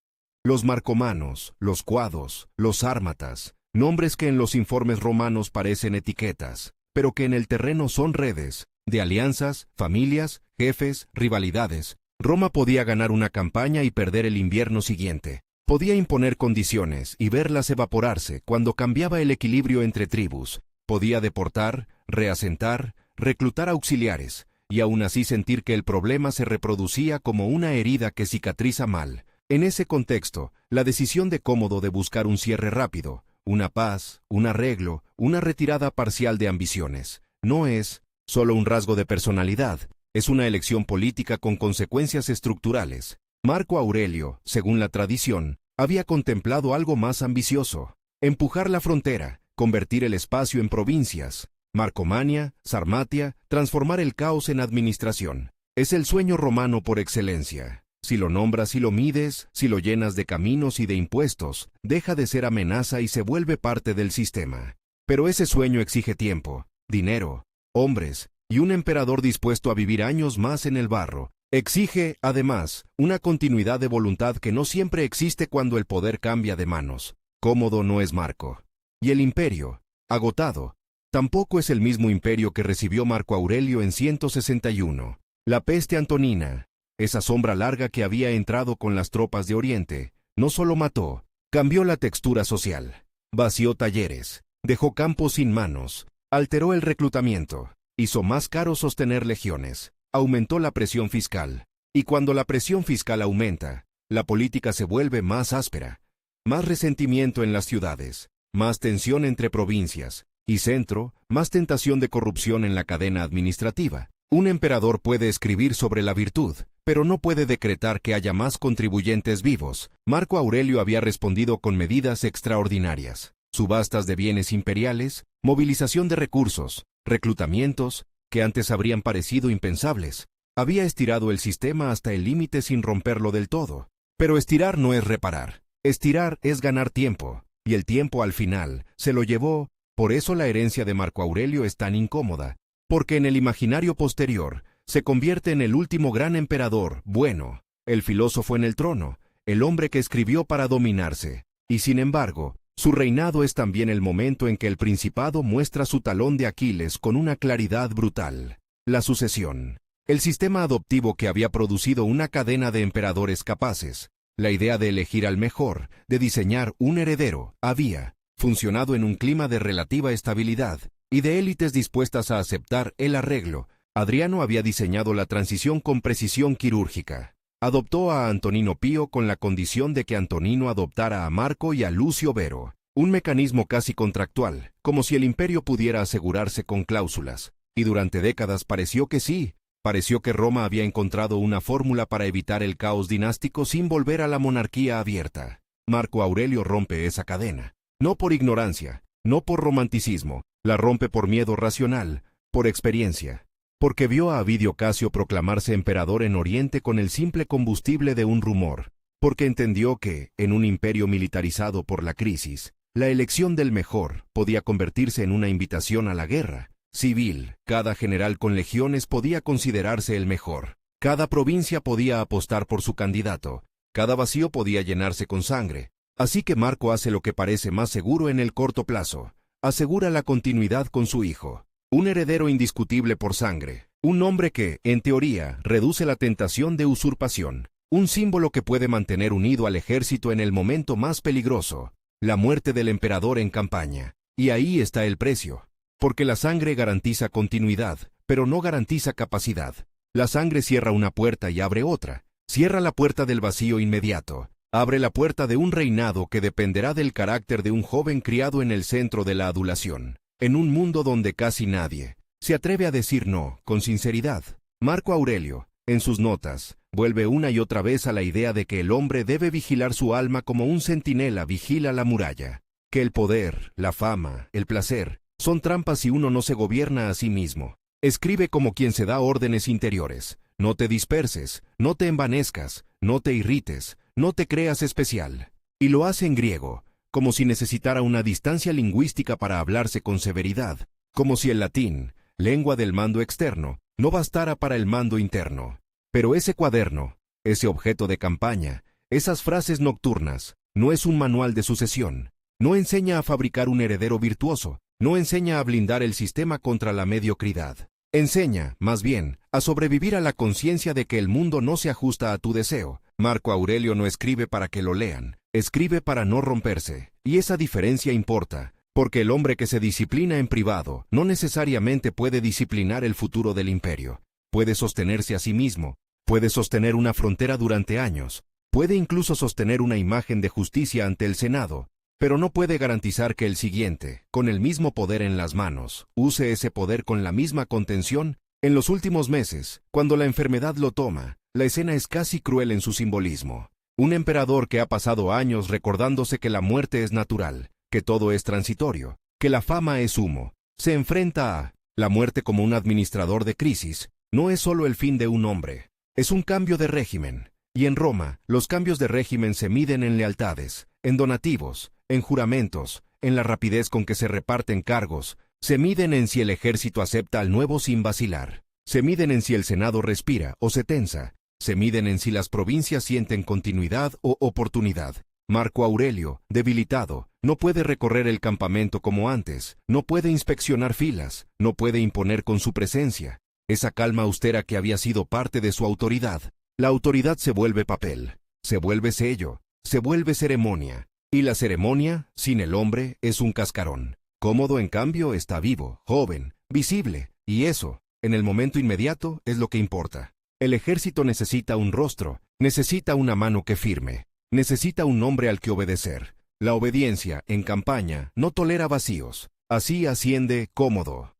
Los marcomanos, los cuados, los sármatas, nombres que en los informes romanos parecen etiquetas, pero que en el terreno son redes, de alianzas, familias, jefes, rivalidades. Roma podía ganar una campaña y perder el invierno siguiente. Podía imponer condiciones y verlas evaporarse cuando cambiaba el equilibrio entre tribus. Podía deportar, reasentar, reclutar auxiliares, y aún así sentir que el problema se reproducía como una herida que cicatriza mal. En ese contexto, la decisión de Cómodo de buscar un cierre rápido, una paz, un arreglo, una retirada parcial de ambiciones, no es solo un rasgo de personalidad, es una elección política con consecuencias estructurales. Marco Aurelio, según la tradición, había contemplado algo más ambicioso: empujar la frontera, convertir el espacio en provincias, Marcomania, Sarmatia, transformar el caos en administración. Es el sueño romano por excelencia. Si lo nombras y lo mides, si lo llenas de caminos y de impuestos, deja de ser amenaza y se vuelve parte del sistema. Pero ese sueño exige tiempo, dinero, hombres, y un emperador dispuesto a vivir años más en el barro. Exige, además, una continuidad de voluntad que no siempre existe cuando el poder cambia de manos. Cómodo no es Marco. Y el imperio, agotado, tampoco es el mismo imperio que recibió Marco Aurelio en 161. La peste antonina, esa sombra larga que había entrado con las tropas de Oriente, no solo mató, cambió la textura social, vació talleres, dejó campos sin manos, alteró el reclutamiento, hizo más caro sostener legiones, aumentó la presión fiscal. Y cuando la presión fiscal aumenta, la política se vuelve más áspera, más resentimiento en las ciudades, más tensión entre provincias, Y centro, más tentación de corrupción en la cadena administrativa. Un emperador puede escribir sobre la virtud, pero no puede decretar que haya más contribuyentes vivos. Marco Aurelio había respondido con medidas extraordinarias. Subastas de bienes imperiales, movilización de recursos, reclutamientos, que antes habrían parecido impensables. Había estirado el sistema hasta el límite sin romperlo del todo. Pero estirar no es reparar. Estirar es ganar tiempo, y el tiempo al final se lo llevó. Por eso la herencia de Marco Aurelio es tan incómoda, porque en el imaginario posterior se convierte en el último gran emperador, bueno, el filósofo en el trono, el hombre que escribió para dominarse, y sin embargo, su reinado es también el momento en que el principado muestra su talón de Aquiles con una claridad brutal. La sucesión. El sistema adoptivo que había producido una cadena de emperadores capaces, la idea de elegir al mejor, de diseñar un heredero, había funcionado en un clima de relativa estabilidad y de élites dispuestas a aceptar el arreglo. Adriano había diseñado la transición con precisión quirúrgica. Adoptó a Antonino Pío con la condición de que Antonino adoptara a Marco y a Lucio Vero, un mecanismo casi contractual, como si el imperio pudiera asegurarse con cláusulas. Y durante décadas pareció que sí, pareció que Roma había encontrado una fórmula para evitar el caos dinástico sin volver a la monarquía abierta. Marco Aurelio rompe esa cadena. No por ignorancia, no por romanticismo, la rompe por miedo racional, por experiencia. Porque vio a Avidio Casio proclamarse emperador en Oriente con el simple combustible de un rumor. Porque entendió que, en un imperio militarizado por la crisis, la elección del mejor podía convertirse en una invitación a la guerra civil. Cada general con legiones podía considerarse el mejor. Cada provincia podía apostar por su candidato. Cada vacío podía llenarse con sangre. Así que Marco hace lo que parece más seguro en el corto plazo. Asegura la continuidad con su hijo. Un heredero indiscutible por sangre. Un hombre que, en teoría, reduce la tentación de usurpación. Un símbolo que puede mantener unido al ejército en el momento más peligroso. La muerte del emperador en campaña. Y ahí está el precio. Porque la sangre garantiza continuidad, pero no garantiza capacidad. La sangre cierra una puerta y abre otra. Cierra la puerta del vacío inmediato. Abre la puerta de un reinado que dependerá del carácter de un joven criado en el centro de la adulación, en un mundo donde casi nadie se atreve a decir no, con sinceridad. Marco Aurelio, en sus notas, vuelve una y otra vez a la idea de que el hombre debe vigilar su alma como un centinela vigila la muralla, que el poder, la fama, el placer, son trampas si uno no se gobierna a sí mismo. Escribe como quien se da órdenes interiores. No te disperses, no te envanezcas, no te irrites, no te creas especial. Y lo hace en griego, como si necesitara una distancia lingüística para hablarse con severidad, como si el latín, lengua del mando externo, no bastara para el mando interno. Pero ese cuaderno, ese objeto de campaña, esas frases nocturnas, no es un manual de sucesión. No enseña a fabricar un heredero virtuoso, no enseña a blindar el sistema contra la mediocridad. Enseña, más bien, a sobrevivir a la conciencia de que el mundo no se ajusta a tu deseo. Marco Aurelio no escribe para que lo lean, escribe para no romperse. Y esa diferencia importa, porque el hombre que se disciplina en privado no necesariamente puede disciplinar el futuro del imperio. Puede sostenerse a sí mismo, puede sostener una frontera durante años, puede incluso sostener una imagen de justicia ante el Senado, pero no puede garantizar que el siguiente, con el mismo poder en las manos, use ese poder con la misma contención. En los últimos meses, cuando la enfermedad lo toma, la escena es casi cruel en su simbolismo. Un emperador que ha pasado años recordándose que la muerte es natural, que todo es transitorio, que la fama es humo, se enfrenta a la muerte como un administrador de crisis. No es solo el fin de un hombre, es un cambio de régimen. Y en Roma, los cambios de régimen se miden en lealtades, en donativos, en juramentos, en la rapidez con que se reparten cargos, se miden en si el ejército acepta al nuevo sin vacilar, se miden en si el Senado respira o se tensa, se miden en si las provincias sienten continuidad o oportunidad. Marco Aurelio, debilitado, no puede recorrer el campamento como antes, no puede inspeccionar filas, no puede imponer con su presencia esa calma austera que había sido parte de su autoridad. La autoridad se vuelve papel, se vuelve sello, se vuelve ceremonia. Y la ceremonia, sin el hombre, es un cascarón. Cómodo, en cambio, está vivo, joven, visible, y eso, en el momento inmediato, es lo que importa. El ejército necesita un rostro, necesita una mano que firme, necesita un hombre al que obedecer. La obediencia, en campaña, no tolera vacíos. Así asciende cómodo.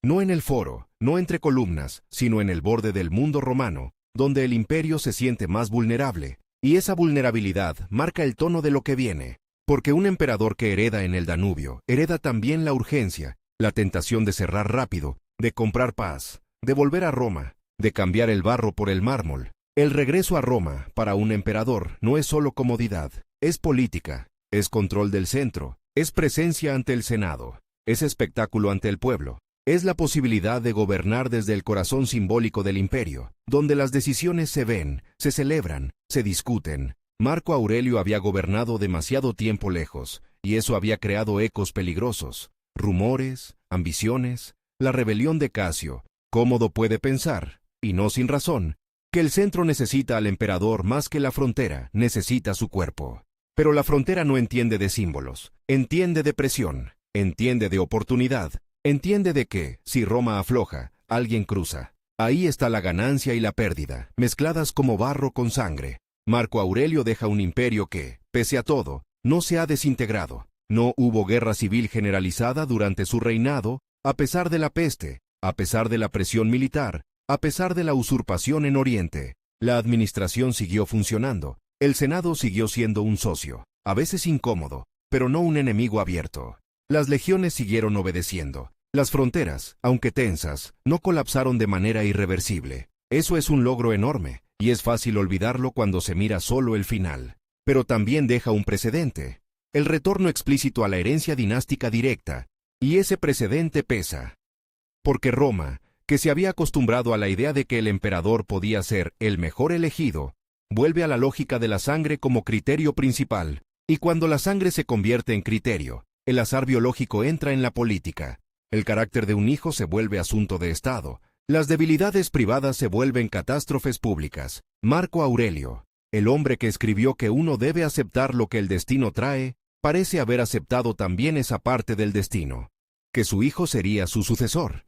No en el foro, no entre columnas, sino en el borde del mundo romano, donde el imperio se siente más vulnerable, y esa vulnerabilidad marca el tono de lo que viene. Porque un emperador que hereda en el Danubio, hereda también la urgencia, la tentación de cerrar rápido, de comprar paz, de volver a Roma, de cambiar el barro por el mármol. El regreso a Roma, para un emperador, no es solo comodidad, es política, es control del centro, es presencia ante el Senado, es espectáculo ante el pueblo, es la posibilidad de gobernar desde el corazón simbólico del imperio, donde las decisiones se ven, se celebran, se discuten. Marco Aurelio había gobernado demasiado tiempo lejos, y eso había creado ecos peligrosos, rumores, ambiciones, la rebelión de Casio. Cómodo puede pensar, y no sin razón, que el centro necesita al emperador más que la frontera necesita su cuerpo. Pero la frontera no entiende de símbolos, entiende de presión, entiende de oportunidad, entiende de que, si Roma afloja, alguien cruza. Ahí está la ganancia y la pérdida, mezcladas como barro con sangre. Marco Aurelio deja un imperio que, pese a todo, no se ha desintegrado. No hubo guerra civil generalizada durante su reinado, a pesar de la peste, a pesar de la presión militar, a pesar de la usurpación en Oriente. La administración siguió funcionando, el Senado siguió siendo un socio, a veces incómodo, pero no un enemigo abierto. Las legiones siguieron obedeciendo. Las fronteras, aunque tensas, no colapsaron de manera irreversible. Eso es un logro enorme, y es fácil olvidarlo cuando se mira solo el final. Pero también deja un precedente, el retorno explícito a la herencia dinástica directa, y ese precedente pesa. Porque Roma, que se había acostumbrado a la idea de que el emperador podía ser el mejor elegido, vuelve a la lógica de la sangre como criterio principal, y cuando la sangre se convierte en criterio, el azar biológico entra en la política. El carácter de un hijo se vuelve asunto de Estado. Las debilidades privadas se vuelven catástrofes públicas. Marco Aurelio, el hombre que escribió que uno debe aceptar lo que el destino trae, parece haber aceptado también esa parte del destino, que su hijo sería su sucesor.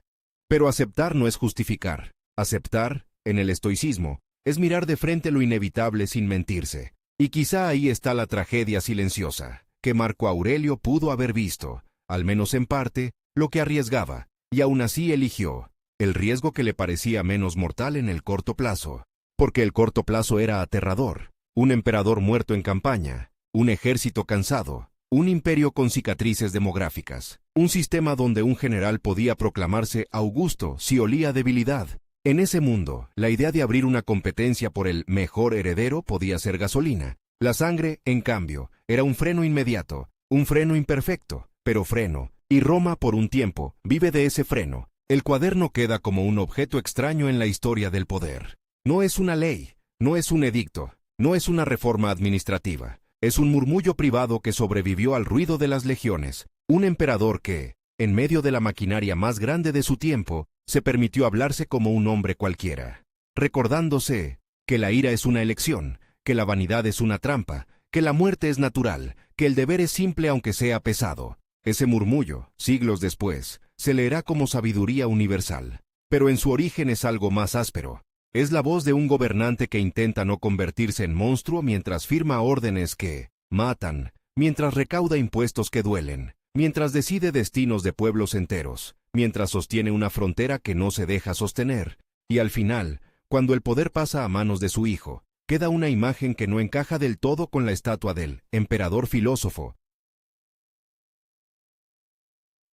Pero aceptar no es justificar. Aceptar, en el estoicismo, es mirar de frente lo inevitable sin mentirse. Y quizá ahí está la tragedia silenciosa, que Marco Aurelio pudo haber visto, al menos en parte, lo que arriesgaba, y aún así eligió el riesgo que le parecía menos mortal en el corto plazo, porque el corto plazo era aterrador, un emperador muerto en campaña, un ejército cansado, un imperio con cicatrices demográficas, un sistema donde un general podía proclamarse Augusto si olía debilidad. En ese mundo, la idea de abrir una competencia por el mejor heredero podía ser gasolina. La sangre, en cambio, era un freno inmediato, un freno imperfecto, pero freno, y Roma por un tiempo vive de ese freno. El cuaderno queda como un objeto extraño en la historia del poder. No es una ley, no es un edicto, no es una reforma administrativa. Es un murmullo privado que sobrevivió al ruido de las legiones. Un emperador que, en medio de la maquinaria más grande de su tiempo, se permitió hablarse como un hombre cualquiera, recordándose que la ira es una elección, que la vanidad es una trampa, que la muerte es natural, que el deber es simple aunque sea pesado. Ese murmullo, siglos después, se leerá como sabiduría universal, pero en su origen es algo más áspero. Es la voz de un gobernante que intenta no convertirse en monstruo mientras firma órdenes que matan, mientras recauda impuestos que duelen, mientras decide destinos de pueblos enteros, mientras sostiene una frontera que no se deja sostener, y al final, cuando el poder pasa a manos de su hijo, queda una imagen que no encaja del todo con la estatua del emperador filósofo.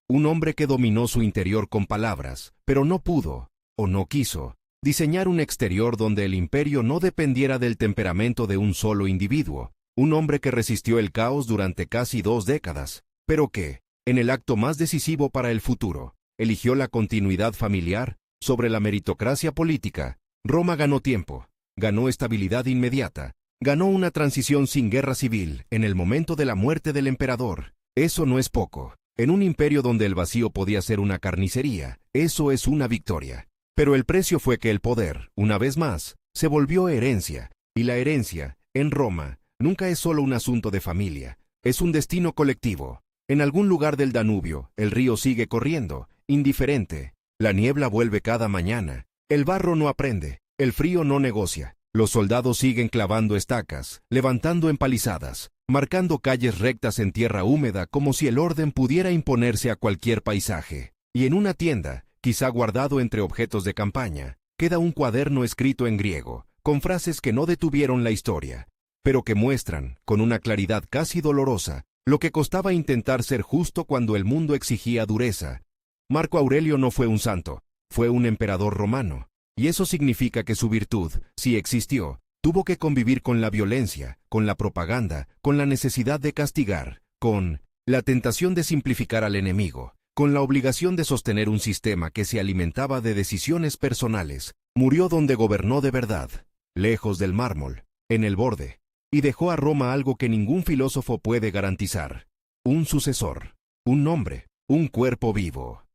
Un hombre que dominó su interior con palabras, pero no pudo, o no quiso, diseñar un exterior donde el imperio no dependiera del temperamento de un solo individuo. Un hombre que resistió el caos durante casi 2 décadas, pero que, en el acto más decisivo para el futuro, eligió la continuidad familiar sobre la meritocracia política. Roma ganó tiempo, ganó estabilidad inmediata, ganó una transición sin guerra civil en el momento de la muerte del emperador. Eso no es poco. En un imperio donde el vacío podía ser una carnicería, eso es una victoria. Pero el precio fue que el poder, una vez más, se volvió herencia, y la herencia, en Roma, nunca es solo un asunto de familia, es un destino colectivo. En algún lugar del Danubio, el río sigue corriendo, indiferente. La niebla vuelve cada mañana, el barro no aprende, el frío no negocia. Los soldados siguen clavando estacas, levantando empalizadas. marcando calles rectas en tierra húmeda como si el orden pudiera imponerse a cualquier paisaje. Y en una tienda, quizá guardado entre objetos de campaña, queda un cuaderno escrito en griego, con frases que no detuvieron la historia, pero que muestran, con una claridad casi dolorosa, lo que costaba intentar ser justo cuando el mundo exigía dureza. Marco Aurelio no fue un santo, fue un emperador romano, y eso significa que su virtud, si existió, tuvo que convivir con la violencia, con la propaganda, con la necesidad de castigar, con la tentación de simplificar al enemigo, con la obligación de sostener un sistema que se alimentaba de decisiones personales. Murió donde gobernó de verdad, lejos del mármol, en el borde, y dejó a Roma algo que ningún filósofo puede garantizar: un sucesor, un nombre, un cuerpo vivo.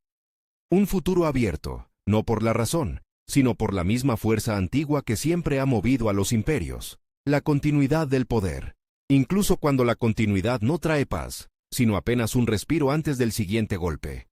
Un futuro abierto, no por la razón, sino por la misma fuerza antigua que siempre ha movido a los imperios: la continuidad del poder, incluso cuando la continuidad no trae paz, sino apenas un respiro antes del siguiente golpe.